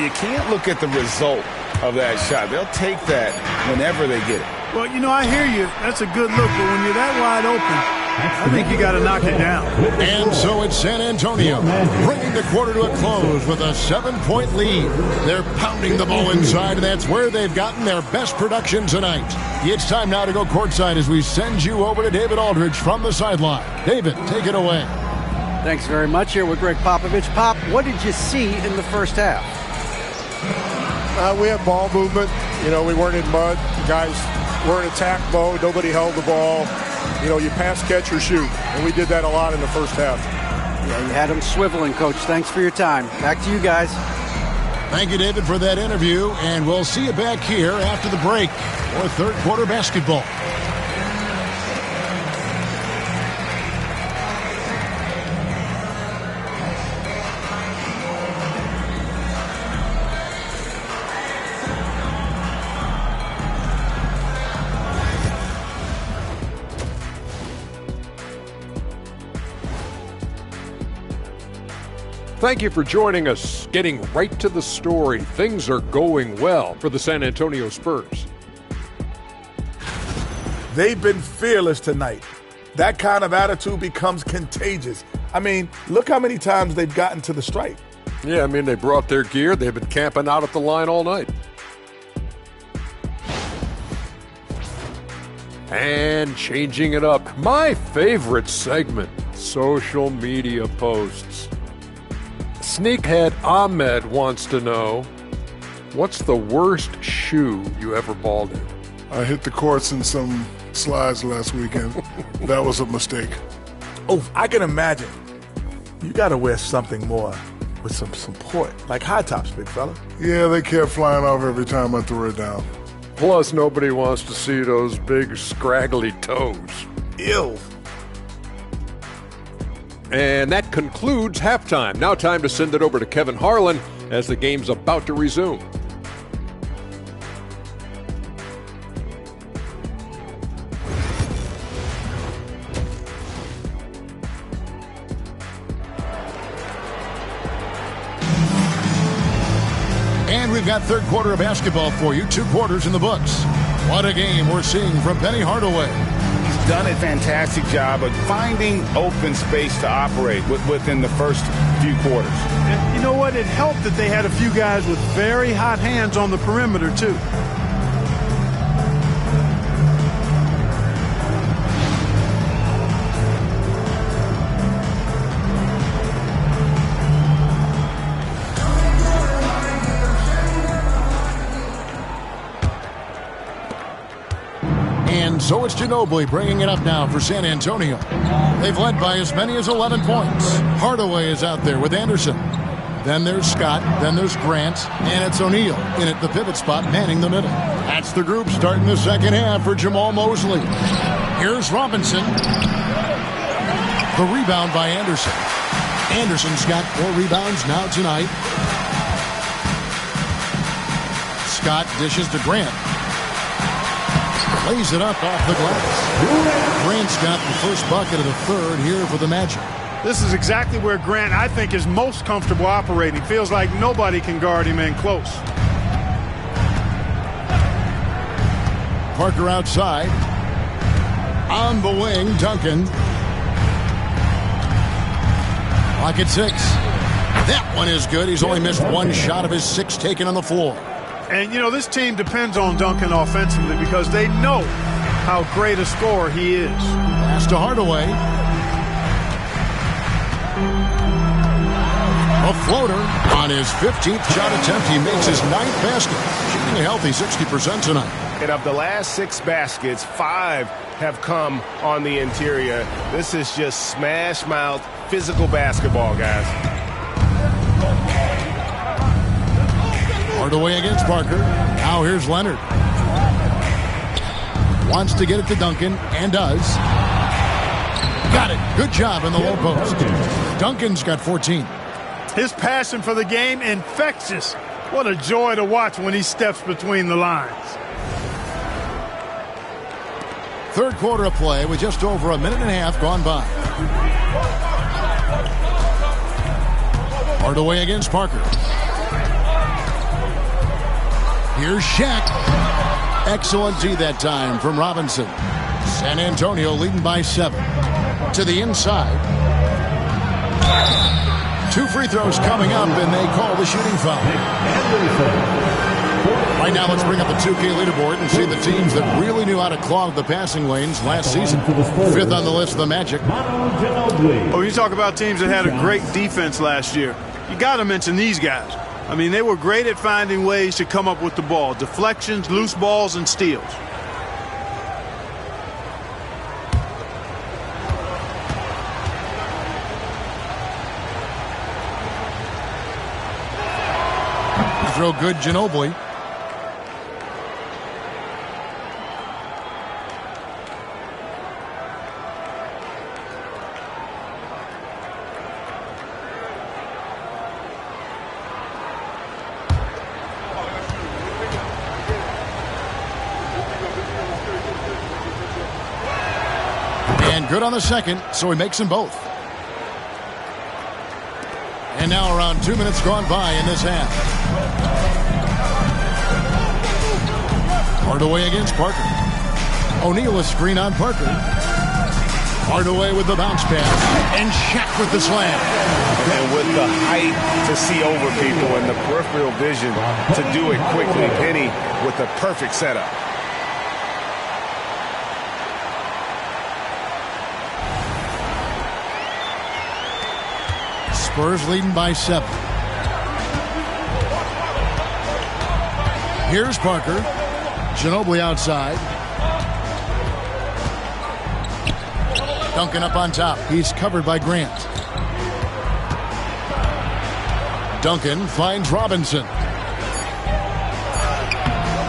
You can't look at the result of that shot. They'll take that whenever they get it. Well, you know, I hear you. That's a good look, but when you're that wide open, I think you got to knock it down. And so it's San Antonio bringing the quarter to a close with a 7-point lead. They're pounding the ball inside, and that's where they've gotten their best production tonight. It's time now to go courtside as we send you over to David Aldridge from the sideline. David, take it away. Thanks very much. Here with Greg Popovich. Pop, what did you see in the first half? We had ball movement. You know, we weren't in mud. The guys were in attack mode. Nobody held the ball. You know, you pass, catch, or shoot. And we did that a lot in the first half. Yeah, you had them swiveling, Coach. Thanks for your time. Back to you guys. Thank you, David, for that interview. And we'll see you back here after the break for third quarter basketball. Thank you for joining us. Getting right to the story, things are going well for the San Antonio Spurs. They've been fearless tonight. That kind of attitude becomes contagious. I mean, look how many times they've gotten to the stripe. Yeah, I mean, they brought their gear. They've been camping out at the line all night. And changing it up, my favorite segment, social media posts. Sneakhead Ahmed wants to know, what's the worst shoe you ever balled in? I hit the courts in some slides last weekend. That was a mistake. Oh, I can imagine. You got to wear something more with some support, like high tops, big fella. Yeah, they kept flying off every time I threw it down. Plus, nobody wants to see those big, scraggly toes. Ew. And that concludes halftime. Now time to send it over to Kevin Harlan as the game's about to resume. And we've got third quarter of basketball for you. 2 quarters in the books. What a game we're seeing from Penny Hardaway. He's done a fantastic job of finding open space to operate within the first few quarters. And you know what? It helped that they had a few guys with very hot hands on the perimeter, too. So it's Ginobili bringing it up now for San Antonio. They've led by as many as 11 points. Hardaway is out there with Anderson. Then there's Scott. Then there's Grant. And it's O'Neal in at the pivot spot, manning the middle. That's the group starting the second half for Jamal Mosley. Here's Robinson. The rebound by Anderson. Anderson's got 4 rebounds now tonight. Scott dishes to Grant. Lays it up off the glass. Grant's got the first bucket of the third here for the Magic. This is exactly where Grant, I think, is most comfortable operating. Feels like nobody can guard him in close. Parker outside. On the wing, Duncan. Clock at 6. That one is good. He's only missed 1 shot of his 6 taken on the floor. And, you know, this team depends on Duncan offensively because they know how great a scorer he is. Pass to Hardaway. A floater on his 15th shot attempt. He makes his 9th basket. Shooting a healthy 60% tonight. And of the last 6 baskets, 5 have come on the interior. This is just smash mouth, physical basketball, guys. Hardaway against Parker. Now here's Leonard. Wants to get it to Duncan, and does. Got it. Good job in the low post. Duncan's got 14. His passion for the game, infectious. What a joy to watch when he steps between the lines. Third quarter of play with just over a minute and a half gone by. Hardaway against Parker. Here's Shaq. Excellent D that time from Robinson. San Antonio leading by 7. To the inside. 2 free throws coming up, and they call the shooting foul. Right now, let's bring up the 2K leaderboard and see the teams that really knew how to clog the passing lanes last season. 5th on the list, the Magic. Oh, you talk about teams that had a great defense last year. You got to mention these guys. I mean, they were great at finding ways to come up with the ball. Deflections, loose balls, and steals. Throw good, Ginobili. And good on the second, so he makes them both. And now around 2 minutes gone by in this half. Hardaway against Parker. O'Neal a screen on Parker. Hardaway with the bounce pass. And Shaq with the slam. And with the height to see over people and the peripheral vision to do it quickly, Penny with the perfect setup. Spurs leading by 7. Here's Parker. Ginobili outside. Duncan up on top. He's covered by Grant. Duncan finds Robinson.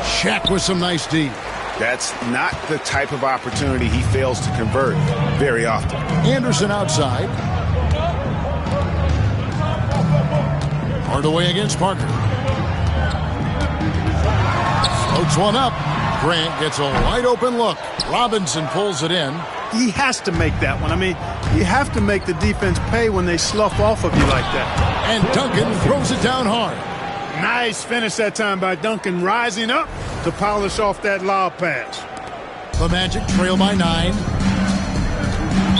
Shaq with some nice D. That's not the type of opportunity he fails to convert very often. Anderson outside. Hardaway against Parker. Floats one up. Grant gets a wide open look. Robinson pulls it in. He has to make that one. I mean, you have to make the defense pay when they slough off of you like that. And Duncan throws it down hard. Nice finish that time by Duncan, rising up to polish off that lob pass. The Magic trail by 9.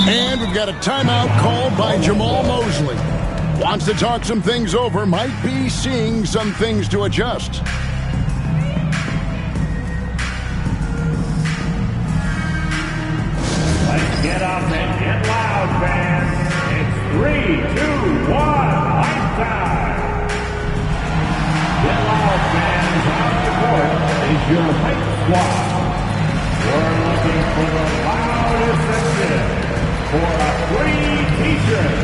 And we've got a timeout called by Jamal Mosley. Wants to talk some things over, might be seeing some things to adjust. Let's get up and get loud, fans. It's 3, 2, 1, ice time. Get loud, fans. On the court is your hype squad. We're looking for the loudest section for a free t-shirt.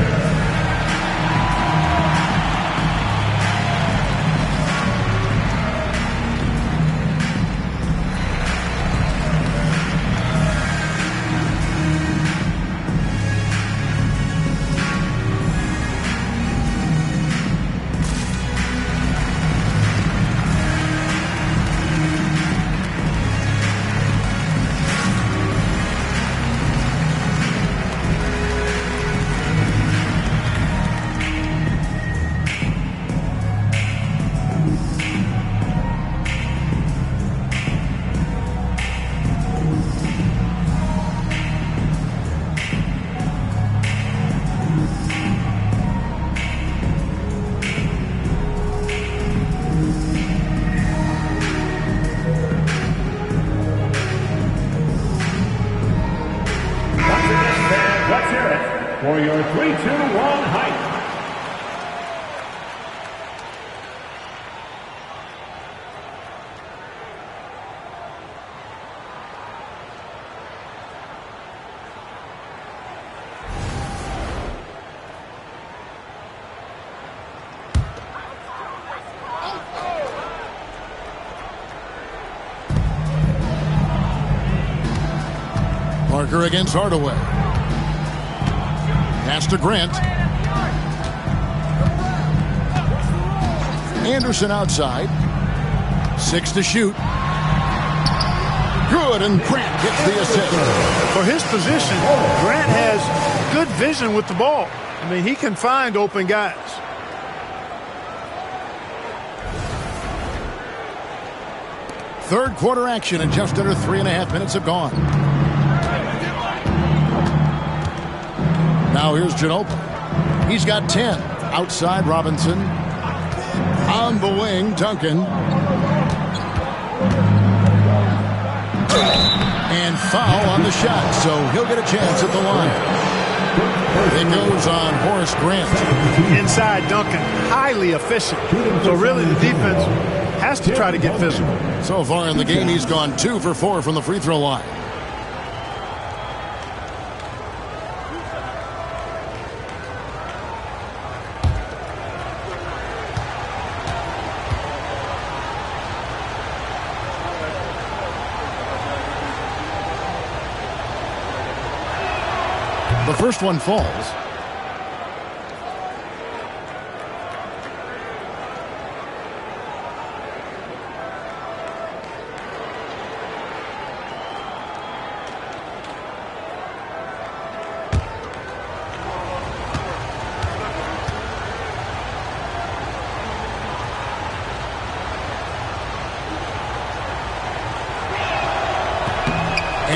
For your 3, 2, 1 hype. Parker against Hardaway. Pass to Grant. Anderson outside. 6 to shoot. Good, and Grant gets the assist. For his position, Grant has good vision with the ball. I mean, he can find open guys. Third quarter action, and just under 3.5 minutes have gone. Now here's Ginobili. He's got 10. Outside Robinson. On the wing, Duncan. And foul on the shot, so he'll get a chance at the line. It goes on Horace Grant. Inside Duncan, highly efficient. So really the defense has to try to get physical. So far in the game, he's gone 2 for 4 from the free throw line. The first one falls.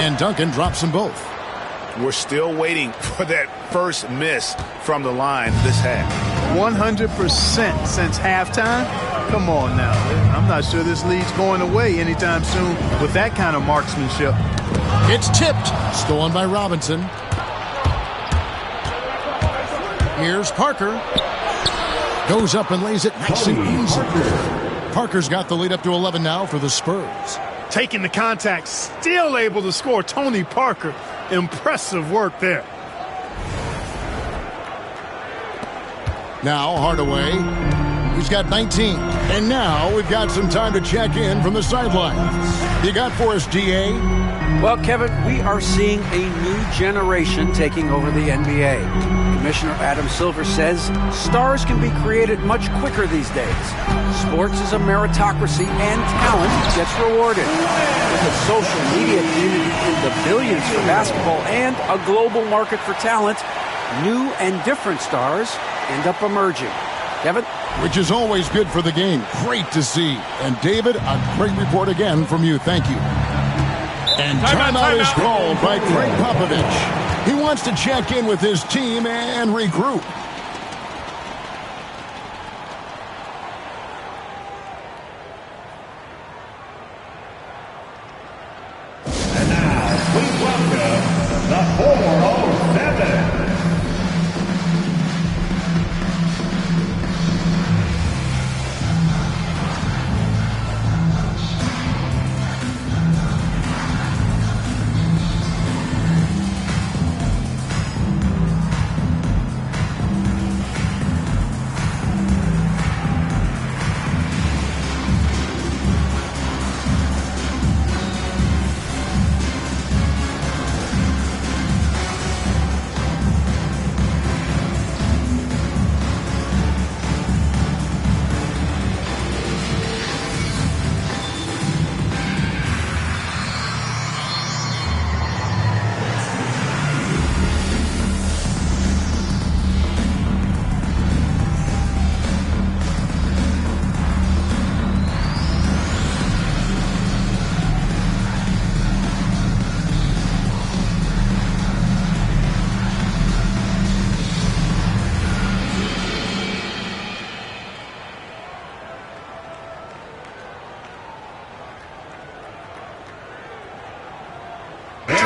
And Duncan drops them both. We're still waiting for that first miss from the line this half. 100% since halftime? Come on now. I'm not sure this lead's going away anytime soon with that kind of marksmanship. It's tipped. Stolen by Robinson. Here's Parker. Goes up and lays it nice and easy. Parker's got the lead up to 11 now for the Spurs. Taking the contact, still able to score. Tony Parker, impressive work there. Now Hardaway, he's got 19. And now we've got some time to check in from the sidelines. You got for us, DA? Well, Kevin, we are seeing a new generation taking over the NBA. Commissioner Adam Silver says stars can be created much quicker these days. Sports is a meritocracy and talent gets rewarded. With a social media community in the billions for basketball and a global market for talent, new and different stars end up emerging. Kevin? Which is always good for the game. Great to see. And David, a great report again from you. Thank you. And timeout is called by Craig Popovich. He wants to check in with his team and regroup. And now, please welcome the 407.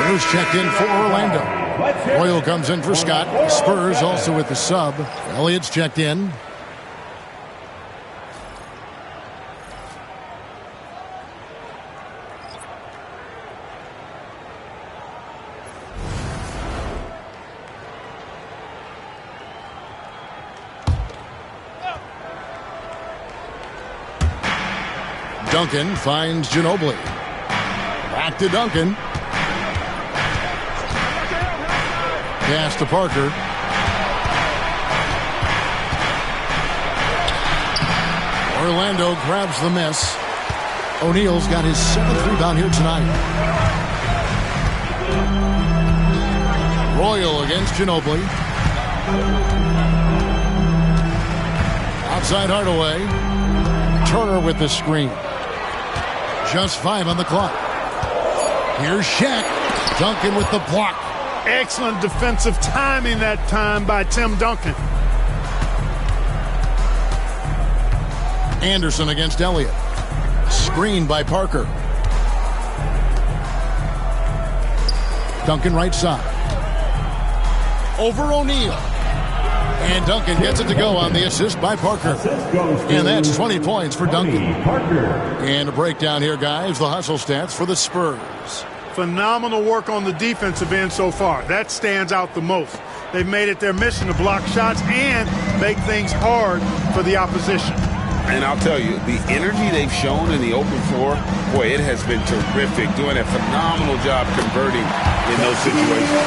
Turner's checked in for Orlando. Royal comes in for Scott. Spurs also with the sub. Elliott's checked in. Duncan finds Ginobili. Back to Duncan. Pass to Parker. Orlando grabs the miss. O'Neal's got his 7th rebound here tonight. Royal against Ginobili. Outside Hardaway. Turner with the screen. Just 5 on the clock. Here's Shaq. Duncan with the block. Excellent defensive timing that time by Tim Duncan. Anderson against Elliott. Screened by Parker. Duncan right side. Over O'Neal. And Duncan gets it to go on the assist by Parker. And that's 20 points for Duncan. And a breakdown here, guys. The hustle stats for the Spurs. Phenomenal work on the defensive end so far. That stands out the most. They've made it their mission to block shots and make things hard for the opposition. And I'll tell you, the energy they've shown in the open floor, boy, it has been terrific. Doing a phenomenal job converting in those situations.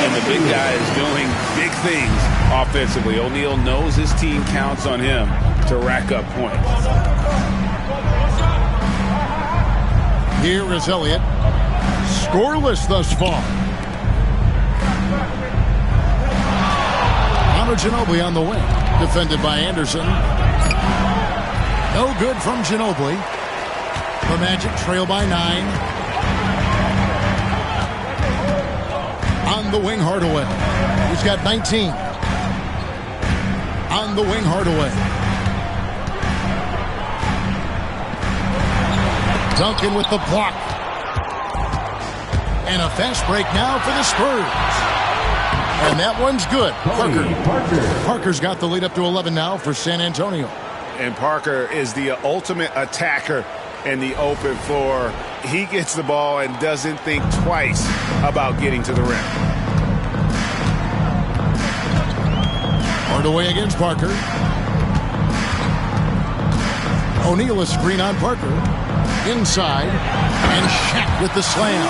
And the big guy is doing big things offensively. O'Neal knows his team counts on him to rack up points. Here is Elliott. Scoreless thus far. Connor Ginobili on the wing. Defended by Anderson. No good from Ginobili. The Magic trail by 9. On the wing, Hardaway. He's got 19. On the wing, Hardaway. Duncan with the block. And a fast break now for the Spurs. And that one's good. Parker's got the lead up to 11 now for San Antonio. And Parker is the ultimate attacker in the open floor. He gets the ball and doesn't think twice about getting to the rim. Hardaway against Parker. O'Neal a screen on Parker. Inside. And Shaq with the slam.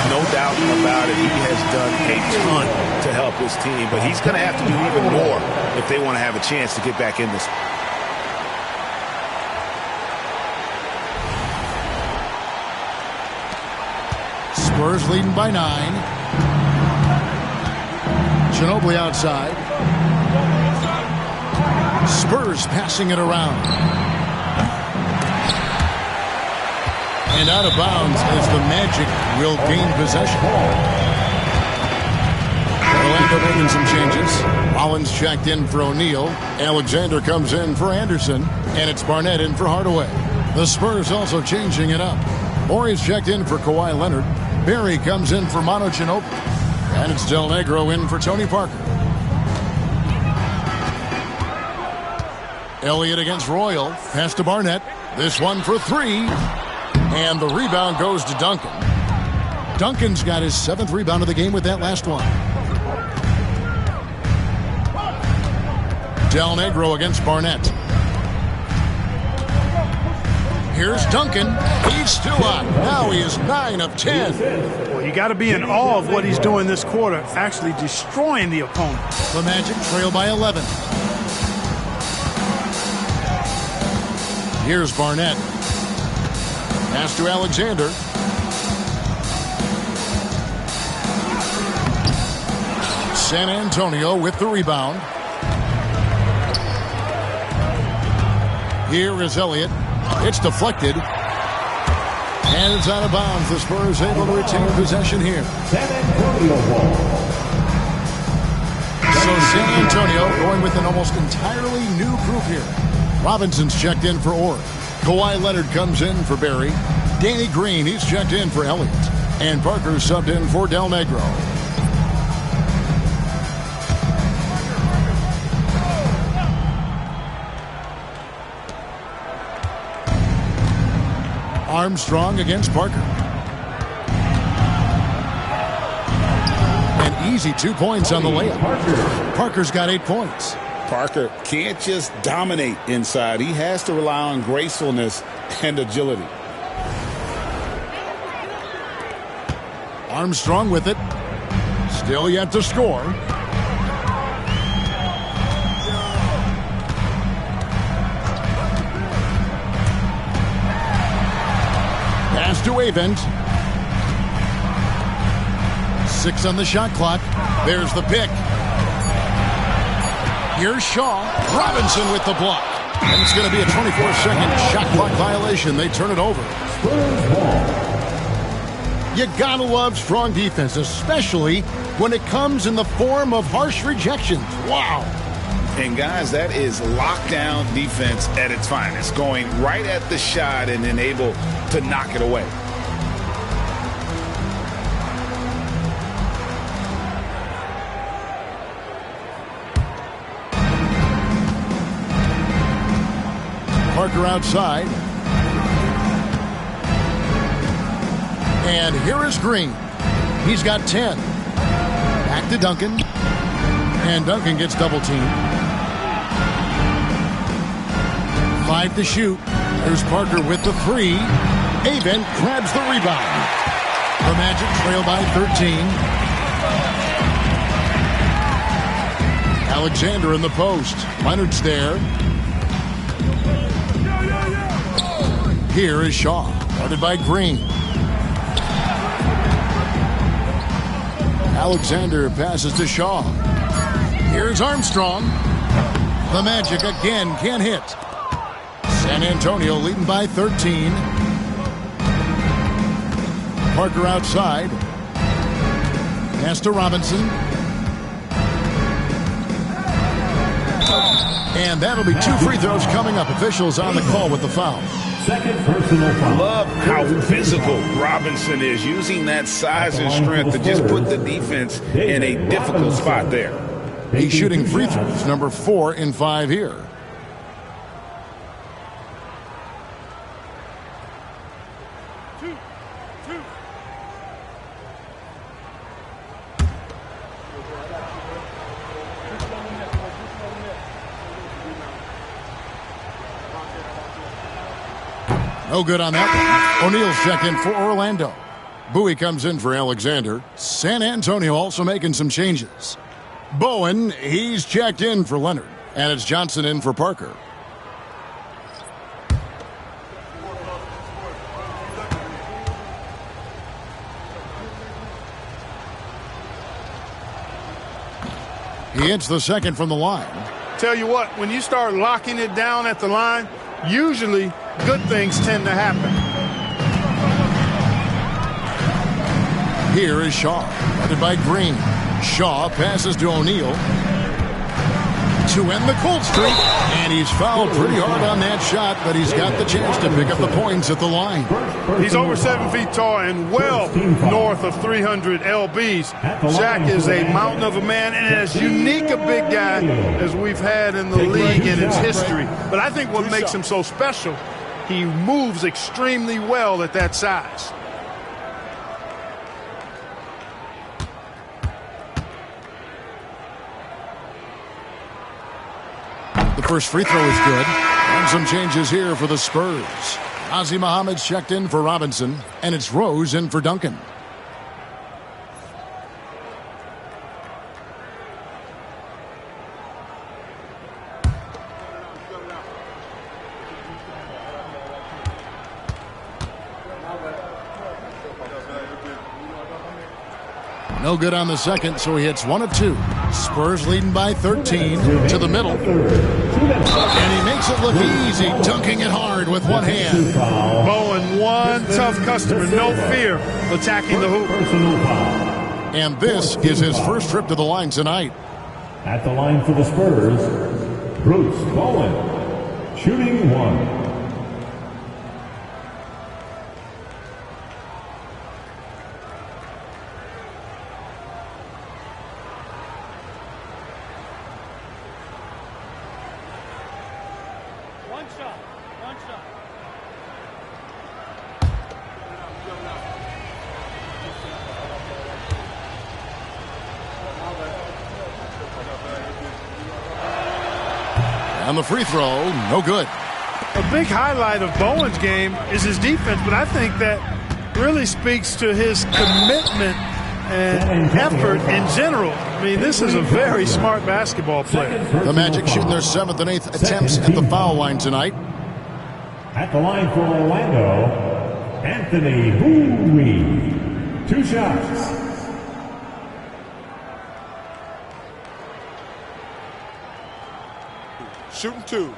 No doubt about it. He has done a ton to help his team, but he's going to have to do even more if they want to have a chance to get back in this. Spurs leading by 9. Ginobili outside. Spurs passing it around. And out of bounds as the Magic will gain possession. Orlando making some changes. Rollins checked in for O'Neal. Alexander comes in for Anderson. And it's Barnett in for Hardaway. The Spurs also changing it up. Morey's checked in for Kawhi Leonard. Barry comes in for Manu Ginobili. And it's Del Negro in for Tony Parker. Elliott against Royal. Pass to Barnett. This one for 3. And the rebound goes to Duncan. Duncan's got his 7th rebound of the game with that last one. Del Negro against Barnett. Here's Duncan. He's still on. Now he is 9 of 10. Well, you got to be in awe of what he's doing this quarter, actually destroying the opponent. The Magic trail by 11. Here's Barnett. Pass to Alexander. San Antonio with the rebound. Here is Elliott. It's deflected. And it's out of bounds. The Spurs able to retain possession here. San Antonio ball. So San Antonio going with an almost entirely new group here. Robinson's checked in for Orr. Kawhi Leonard comes in for Barry. Danny Green, he's checked in for Elliott. And Parker subbed in for Del Negro. Armstrong against Parker. An easy 2 points on the layup. Parker's got 8 points. Parker can't just dominate inside. He has to rely on gracefulness and agility. Armstrong with it. Still yet to score. Pass to Avent. 6 on the shot clock. There's the pick. Here's Shaw. Robinson with the block. And it's going to be a 24-second shot clock violation. They turn it over. You gotta love strong defense, especially when it comes in the form of harsh rejections. Wow. And guys, that is lockdown defense at its finest. Going right at the shot and then able to knock it away. Parker outside. And here is Green. He's got 10. Back to Duncan. And Duncan gets double teamed. 5 to shoot. There's Parker with the 3. Avent grabs the rebound. The Magic trail by 13. Alexander in the post. Leonard's there. Here is Shaw. Guarded by Green. Alexander passes to Shaw. Here's Armstrong. The Magic again can't hit. San Antonio leading by 13. Parker outside. Pass to Robinson. And that'll be 2 free throws coming up. Officials on the call with the foul. Second personal foul. Love how physical Robinson is, using that size and strength to just put the defense in a difficult spot there. He's shooting free throws, number 4 in 5 here. No good on that one. O'Neal's checked in for Orlando. Bowie comes in for Alexander. San Antonio also making some changes. Bowen, he's checked in for Leonard. And it's Johnson in for Parker. He hits the second from the line. Tell you what, when you start locking it down at the line, usually good things tend to happen. Here is Shaw, headed by Green. Shaw passes to O'Neal to end the cold streak, and he's fouled pretty hard on that shot, but he's got the chance to pick up the points at the line. He's over 7 feet tall and well north of 300 lbs. Shaq is a mountain of a man and as unique a big guy as we've had in the league in its history. But I think what makes him so special, he moves extremely well at that size. The first free throw is good. And some changes here for the Spurs. Ozzie Muhammad's checked in for Robinson, and it's Rose in for Duncan. No good on the second, so he hits 1 of 2. Spurs leading by 13 to the middle. And he makes it look easy, dunking it hard with one hand. Bowen, one tough customer, no fear, attacking the hoop. And this is his first trip to the line tonight. At the line for the Spurs, Bruce Bowen, shooting 1. And the free throw, no good. A big highlight of Bowen's game is his defense, but I think that really speaks to his commitment and effort in general. I mean, this is a very smart basketball player. The Magic shooting their 7th and 8th attempts at the foul line tonight. At the line for Orlando, Anthony Bowie. 2 shots. Shooting 2.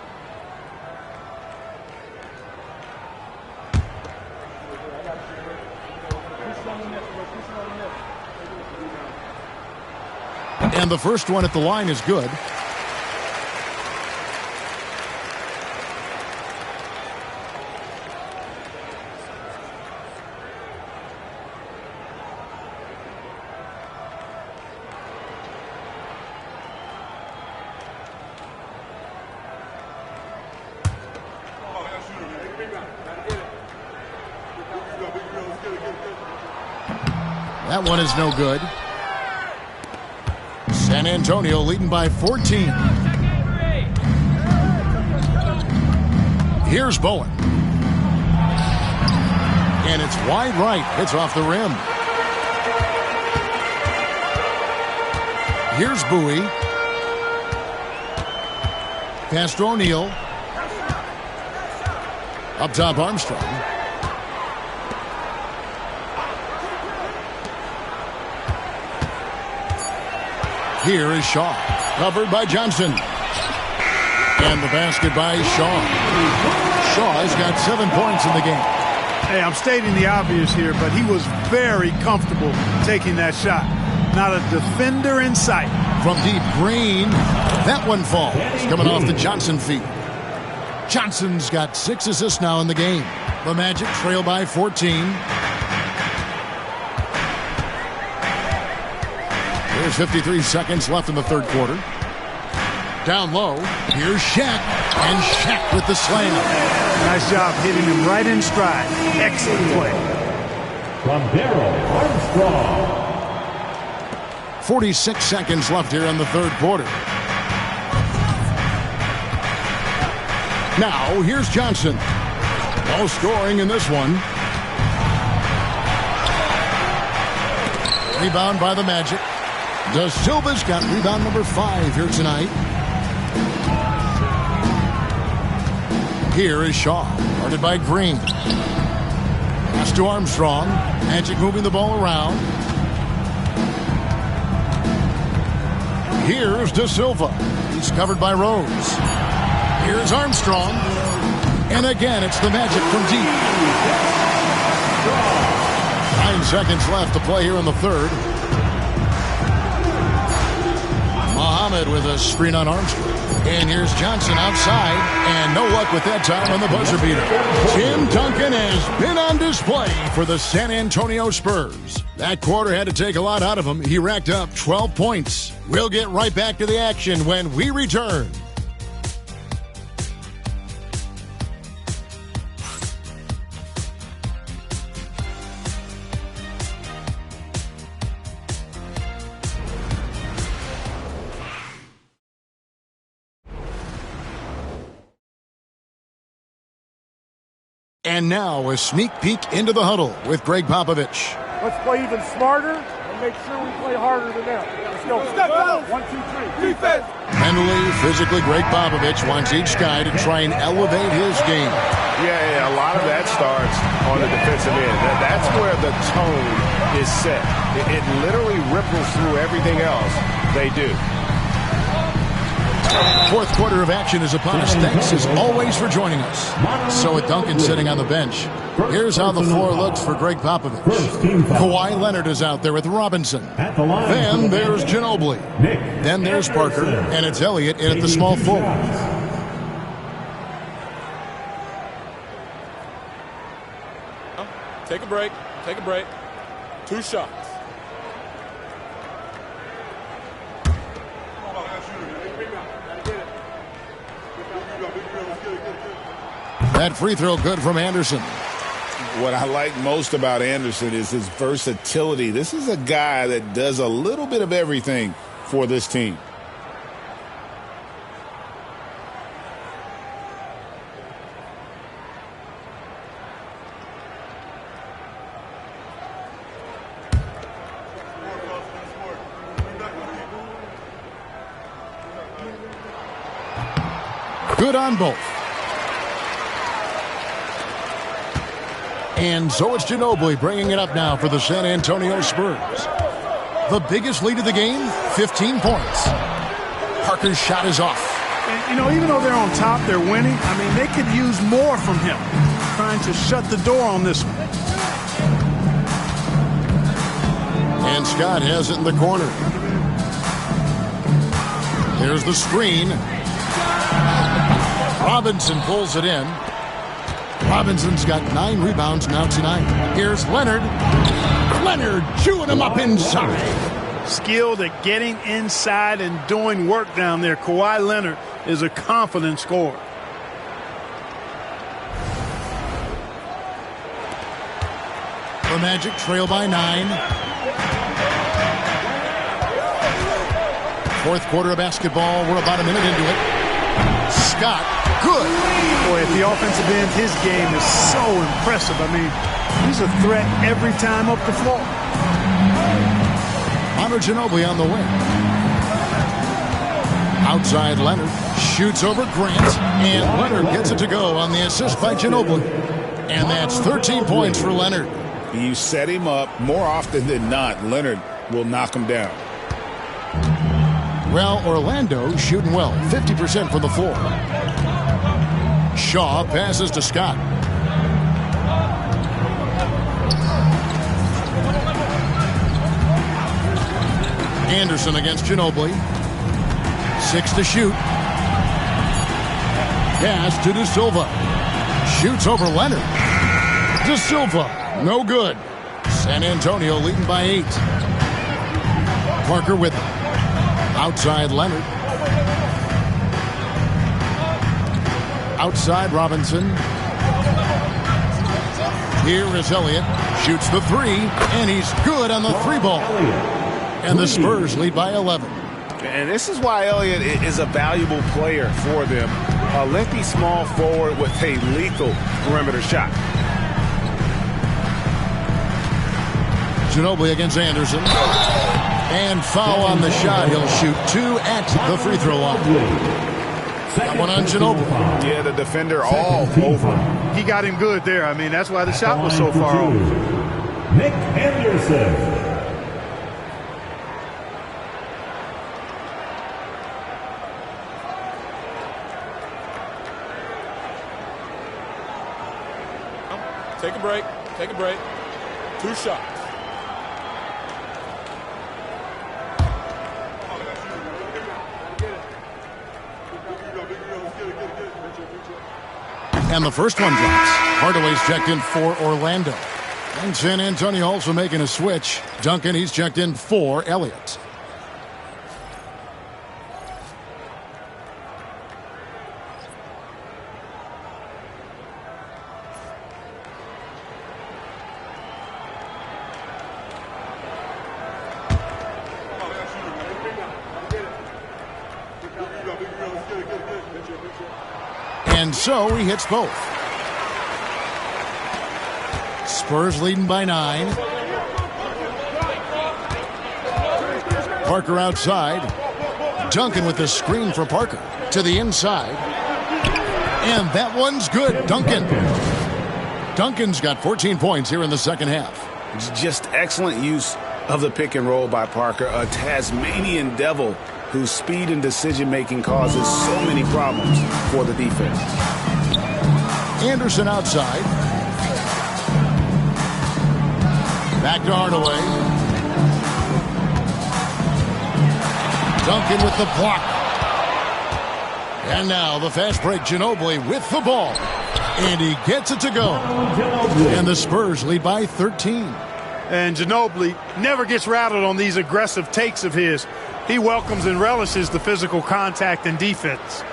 And the first one at the line is good. That one is no good. San Antonio leading by 14. Here's Bowen. And it's wide right. It's off the rim. Here's Bowie. Pass to O'Neal. Up top, Armstrong. Here is Shaw, covered by Johnson. And the basket by Shaw. Shaw has got 7 points in the game. Hey, I'm stating the obvious here, but he was very comfortable taking that shot. not a defender in sight. From deep, Green. That one falls. Coming off the Johnson feet. Johnson's got 6 assists now in the game. The Magic trail by 14. There's 53 seconds left in the third quarter. Down low, here's Shaq, and Shaq with the slam. Nice job hitting him right in stride. Excellent play. From Darryl Armstrong. 46 seconds left here in the third quarter. Now, here's Johnson. No scoring in this one. Rebound by the Magic. Da Silva's got rebound number 5 here tonight. Here is Shaw, guarded by Green. Pass to Armstrong. Magic moving the ball around. Here's Da Silva. He's covered by Rose. Here's Armstrong. And again, it's the Magic from deep. 9 seconds left to play here in the third. Muhammad with a screen on Armstrong. And here's Johnson outside. And no luck with that time on the buzzer beater. Tim Duncan has been on display for the San Antonio Spurs. That quarter had to take a lot out of him. He racked up 12 points. We'll get right back to the action when we return. And now a sneak peek into the huddle with Greg Popovich. Let's play even smarter and make sure we play harder than them. Let's go. Step out. 1, 2, 3. Defense. Mentally, physically, Greg Popovich wants each guy to try and elevate his game. Yeah, a lot of that starts on the defensive end. That's where the tone is set. It literally ripples through everything else they do. Fourth quarter of action is upon us. Thanks as always for joining us. So with Duncan sitting on the bench, here's how the floor looks for Greg Popovich. Kawhi Leonard is out there with Robinson. Then there's Ginobili. Then there's Parker. And it's Elliott in at the small forward. Take a break. Take a break. 2 shots. That free throw good from Anderson. What I like most about Anderson is his versatility. This is a guy that does a little bit of everything for this team. Good on both. And so it's Ginobili bringing it up now for the San Antonio Spurs. The biggest lead of the game, 15 points. Parker's shot is off. And, even though they're on top, they're winning. I mean, they could use more from him. Trying to shut the door on this one. And Scott has it in the corner. There's the screen. Robinson pulls it in. Robinson's got 9 rebounds now tonight. Here's Leonard. Leonard chewing him up inside. Skilled at getting inside and doing work down there. Kawhi Leonard is a confident scorer. The Magic trail by 9. Fourth quarter of basketball. We're about a minute into it. Scott, good. Boy, at the offensive end, his game is so impressive. I mean, he's a threat every time up the floor. Manu Ginobili on the wing. Outside Leonard. Shoots over Grant. And Leonard gets it to go on the assist by Ginobili. And that's 13 points for Leonard. You set him up more often than not. Leonard will knock him down. Well, Orlando shooting well. 50% from the floor. Shaw passes to Scott. Anderson against Ginobili. 6 to shoot. Pass to De Silva. Shoots over Leonard. De Silva, no good. San Antonio leading by 8. Parker with it. Outside Leonard. Outside Robinson. Here is Elliott. Shoots the 3, and he's good on the 3-ball. And the Spurs lead by 11. And this is why Elliott is a valuable player for them. A lengthy small forward with a lethal perimeter shot. Ginobili against Anderson. And foul on the shot. He'll shoot 2 at the free throw line. That one on Ginobili. Yeah, the defender all over. He got him good there. I mean, that's why the shot was so far off. Nick Anderson. Take a break. Take a break. 2 shots. And the first one drops. Hardaway's checked in for Orlando. And San Antonio also making a switch. Duncan, he's checked in for Elliott. And so he hits both. Spurs leading by 9. Parker outside. Duncan with the screen for Parker. To the inside. And that one's good. Duncan's got 14 points here in the second half. It's just excellent use of the pick and roll by Parker. A Tasmanian devil whose speed and decision-making causes so many problems for the defense. Anderson outside. Back to Hardaway. Duncan with the block. And now the fast break. Ginobili with the ball. And he gets it to go. And the Spurs lead by 13. And Ginobili never gets rattled on these aggressive takes of his. He welcomes and relishes the physical contact and defense.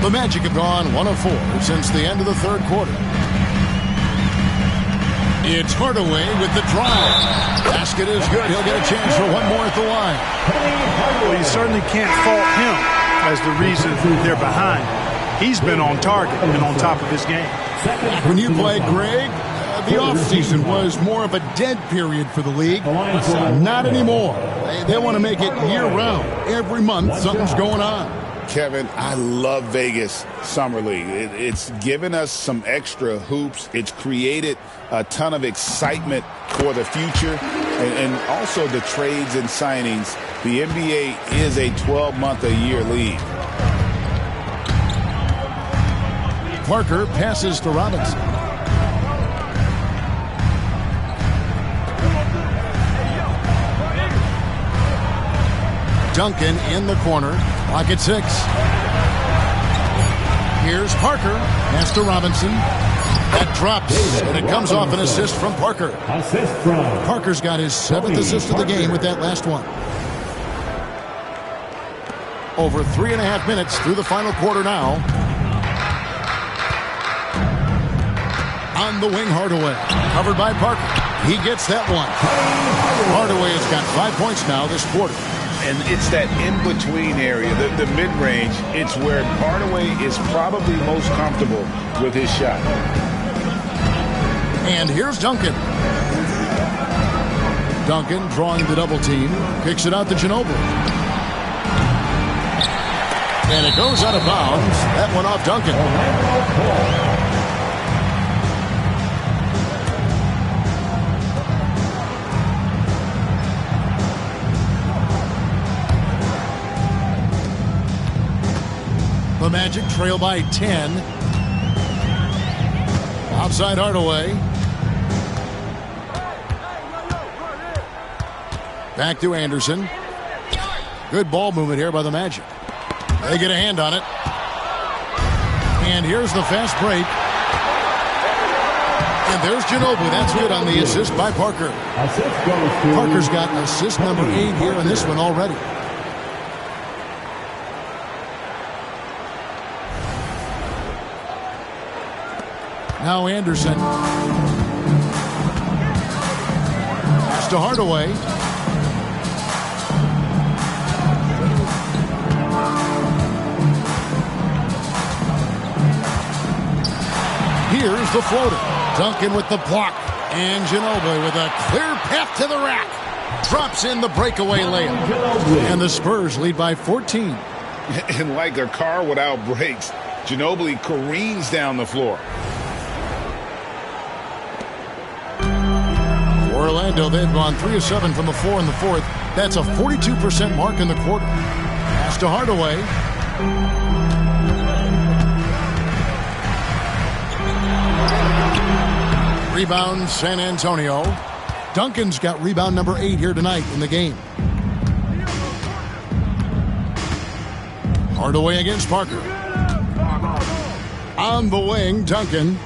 The Magic have gone 1 of 4 since the end of the third quarter. It's Hardaway with the drive. Basket is good. He'll get a chance for one more at the line. Well, you certainly can't fault him as the reason they're behind. He's been on target and on top of his game. When you played, Greg, the offseason was more of a dead period for the league. Not anymore. They want to make it year-round. Every month, something's going on. Kevin, I love Vegas Summer League. It's given us some extra hoops. It's created a ton of excitement for the future. And also the trades and signings. The NBA is a 12-month-a-year league. Parker passes to Robinson. Duncan in the corner. Clock at 6. Here's Parker. Pass to Robinson. That drops, and it comes off an assist from Parker. Parker's got his 7th assist of the game with that last one. Over 3.5 minutes through the final quarter now. On the wing, Hardaway. Covered by Parker. He gets that one. Hardaway has got 5 points now this quarter. And it's that in-between area, the mid-range. It's where Hardaway is probably most comfortable with his shot. And here's Duncan. Duncan drawing the double team. Kicks it out to Ginobili. And it goes out of bounds. That one off Duncan. The Magic trail by 10. Outside Hardaway. Back to Anderson. Good ball movement here by the Magic. They get a hand on it. And here's the fast break. And there's Ginobili. That's good on the assist by Parker. Parker's got assist number 8 here in this one already. Now Anderson. Pass to Hardaway. Here's the floater. Duncan with the block. And Ginobili with a clear path to the rack. Drops in the breakaway layup. And the Spurs lead by 14. And like a car without brakes, Ginobili careens down the floor. Orlando, they've gone 3 of 7 from the floor in the fourth. That's a 42% mark in the quarter. Pass to Hardaway. Rebound, San Antonio. Duncan's got rebound number 8 here tonight in the game. Hardaway against Parker. On the wing, Duncan.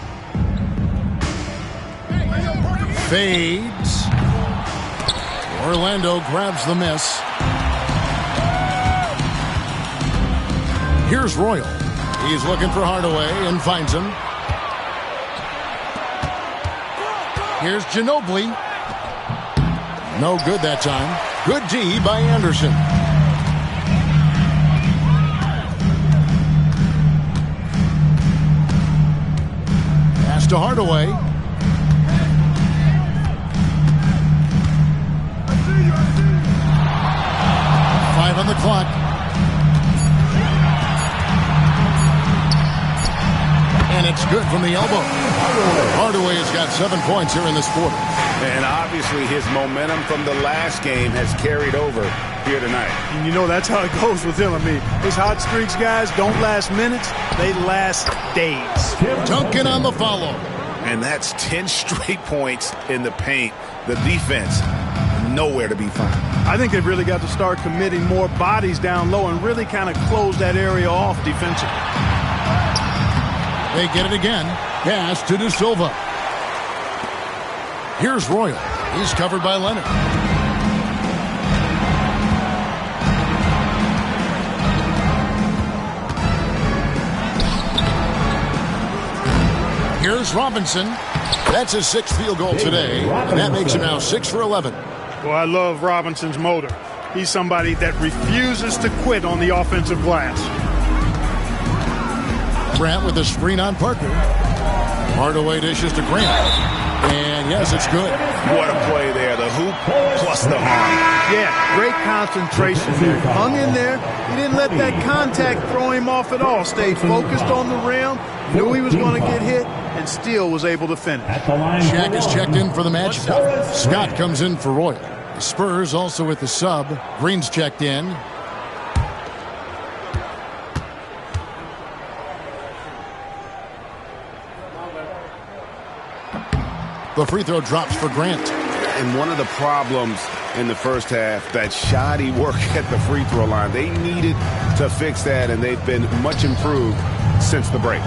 Fades. Orlando grabs the miss. Here's Royal. He's looking for Hardaway and finds him. Here's Ginobili. No good that time. Good D by Anderson. Pass to Hardaway. On the clock. And it's good from the elbow. Hardaway has got 7 points here in this quarter. And obviously his momentum from the last game has carried over here tonight. And you know that's how it goes with him. I mean, his hot streaks, guys, don't last minutes. They last days. Duncan on the follow. And that's 10 straight points in the paint. The defense, nowhere to be found. I think they've really got to start committing more bodies down low and really kind of close that area off defensively. They get it again. Pass to De Silva. Here's Royal. He's covered by Leonard. Here's Robinson. That's his 6th field goal today. And that makes him now 6 for 11. Well, I love Robinson's motor. He's somebody that refuses to quit on the offensive glass. Grant with a screen on Parker. Hardaway dishes to Grant. And yes, it's good. What a play there. The hoop plus the arm. Yeah, great concentration there. Hung in there. He didn't let that contact throw him off at all. Stayed focused on the rim. Knew he was going to get hit and still was able to finish. Shaq is checked in for the Magic. Scott comes in for Royal. The Spurs also with the sub. Green's checked in. The free throw drops for Grant. And one of the problems in the first half, that shoddy work at the free throw line. They needed to fix that, and they've been much improved since the break.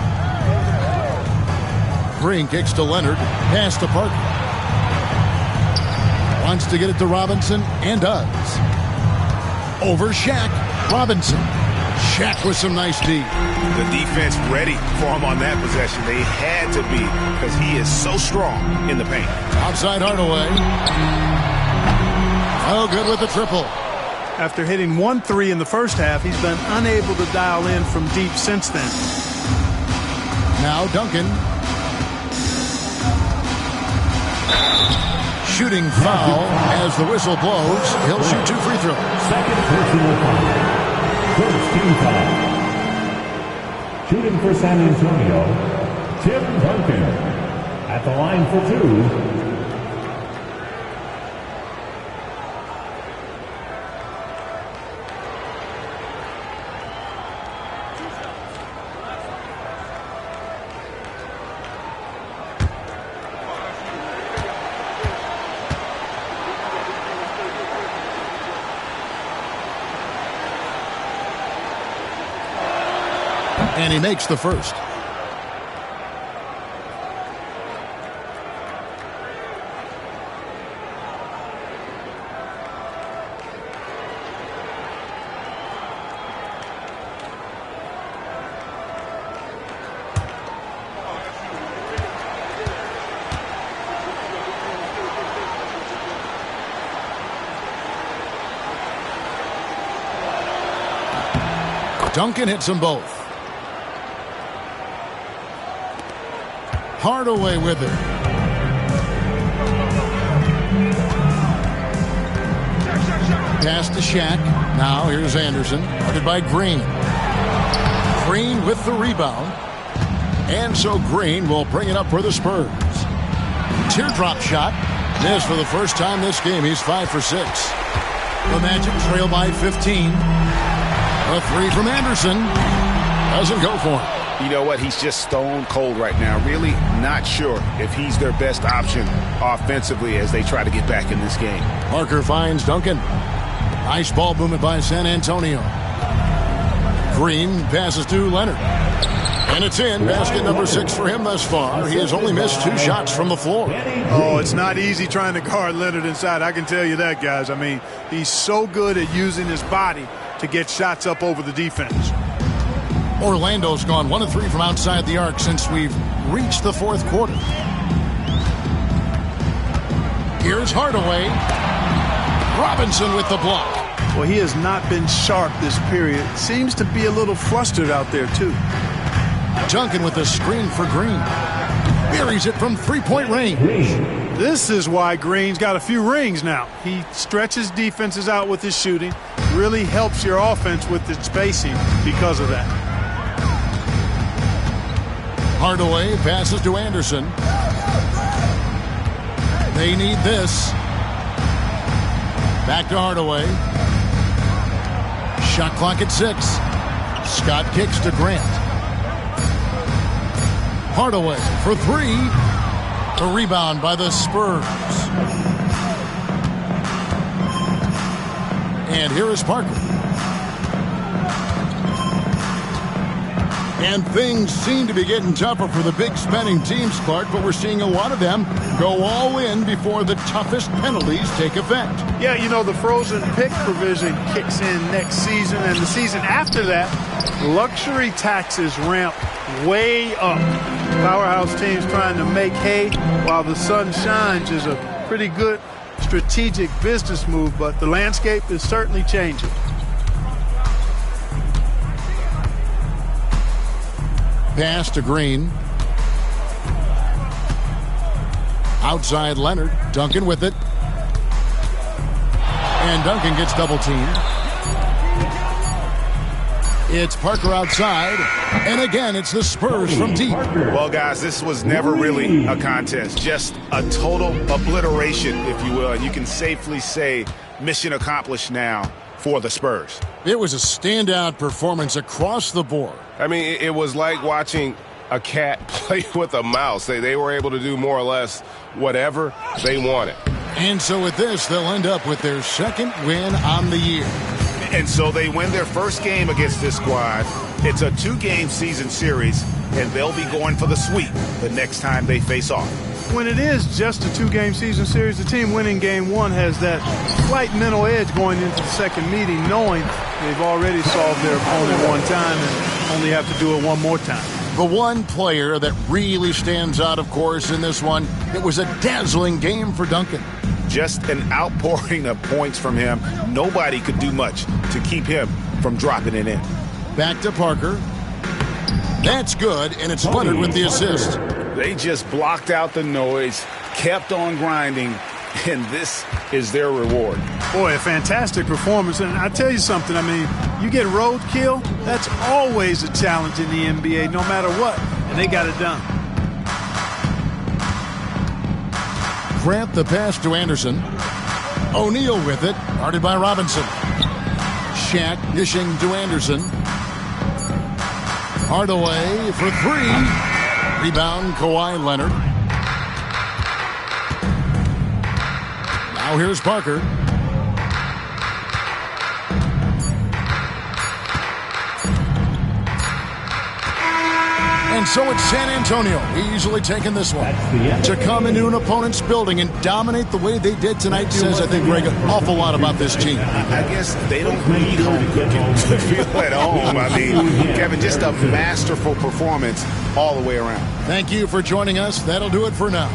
Green kicks to Leonard. Pass to Parker. Wants to get it to Robinson, and does. Over Shaq. Robinson. Shaq with some nice D. The defense ready for him on that possession. They had to be, because he is so strong in the paint. Outside Hardaway. Oh, good with the triple. After hitting 1 3 in the first half, he's been unable to dial in from deep since then. Now Duncan. Shooting foul as the whistle blows. He'll shoot 2 free throws. Second personal foul. First team foul. Shooting for San Antonio, Tim Duncan. At the line for 2. And he makes the first. Duncan hits them both. Hardaway with it. Pass to Shaq. Now here's Anderson. Guarded by Green. Green with the rebound. And so Green will bring it up for the Spurs. Teardrop shot. Missed for the first time this game. He's 5 for 6. The Magic trail by 15. A three from Anderson. Doesn't go for him. You know what? He's just stone cold right now. Really not sure if he's their best option offensively as they try to get back in this game. Parker finds Duncan. Nice ball movement by San Antonio. Green passes to Leonard. And it's in. Basket number 6 for him thus far. He has only missed 2 shots from the floor. Oh, it's not easy trying to guard Leonard inside. I can tell you that, guys. I mean, he's so good at using his body to get shots up over the defense. Orlando's gone 1 of 3 from outside the arc since we've reached the 4th quarter. Here's Hardaway. Robinson with the block. Well, he has not been sharp this period. Seems to be a little flustered out there, too. Duncan with a screen for Green. Buries it from 3-point range. This is why Green's got a few rings now. He stretches defenses out with his shooting. Really helps your offense with its spacing because of that. Hardaway passes to Anderson. They need this. Back to Hardaway. Shot clock at 6. Scott kicks to Grant. Hardaway for 3. The rebound by the Spurs. And here is Parker. And things seem to be getting tougher for the big spending teams, Clark, but we're seeing a lot of them go all in before the toughest penalties take effect. Yeah, you know, the frozen pick provision kicks in next season, and the season after that, luxury taxes ramp way up. Powerhouse teams trying to make hay while the sun shines is a pretty good strategic business move, but the landscape is certainly changing. Pass to Green. Outside Leonard. Duncan with it. And Duncan gets double teamed. It's Parker outside. And again, it's the Spurs from deep. Well, guys, this was never really a contest. Just a total obliteration, if you will. And you can safely say mission accomplished now for the Spurs. It was a standout performance across the board. I mean, it was like watching a cat play with a mouse. They were able to do more or less whatever they wanted. And so with this, they'll end up with their 2nd win on the year. And so they win their first game against this squad. It's a 2-game season series, and they'll be going for the sweep the next time they face off. When it is just a 2-game season series, the team winning game 1 has that slight mental edge going into the second meeting, knowing they've already solved their opponent one time and only have to do it one more time. The one player that really stands out, of course, in this one, it was a dazzling game for Duncan. Just an outpouring of points from him. Nobody could do much to keep him from dropping it in. Back to Parker. That's good, and it's Leonard with the assist. They just blocked out the noise, kept on grinding, and this is their reward. Boy, a fantastic performance. And I tell you something, I mean, you get roadkill, that's always a challenge in the NBA, no matter what, and they got it done. Grant the pass to Anderson. O'Neal with it, guarded by Robinson. Shaq dishing to Anderson. Hardaway for 3. Rebound, Kawhi Leonard. Now here's Parker. And so it's San Antonio easily taking this one. To come into an opponent's building and dominate the way they did tonight says, I think, Greg, an awful lot about this team. I guess they don't need home cooking to feel at home. I mean, Kevin, just a masterful performance all the way around. Thank you for joining us. That'll do it for now.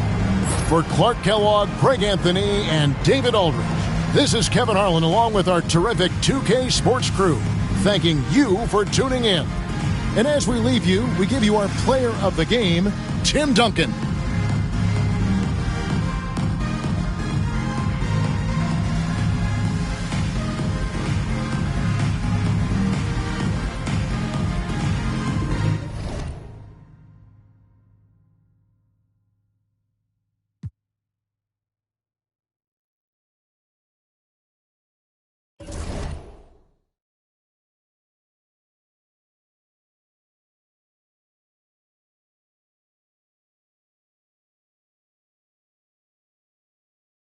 For Clark Kellogg, Greg Anthony, and David Aldridge, this is Kevin Harlan along with our terrific 2K Sports crew, thanking you for tuning in. And as we leave you, we give you our player of the game, Tim Duncan.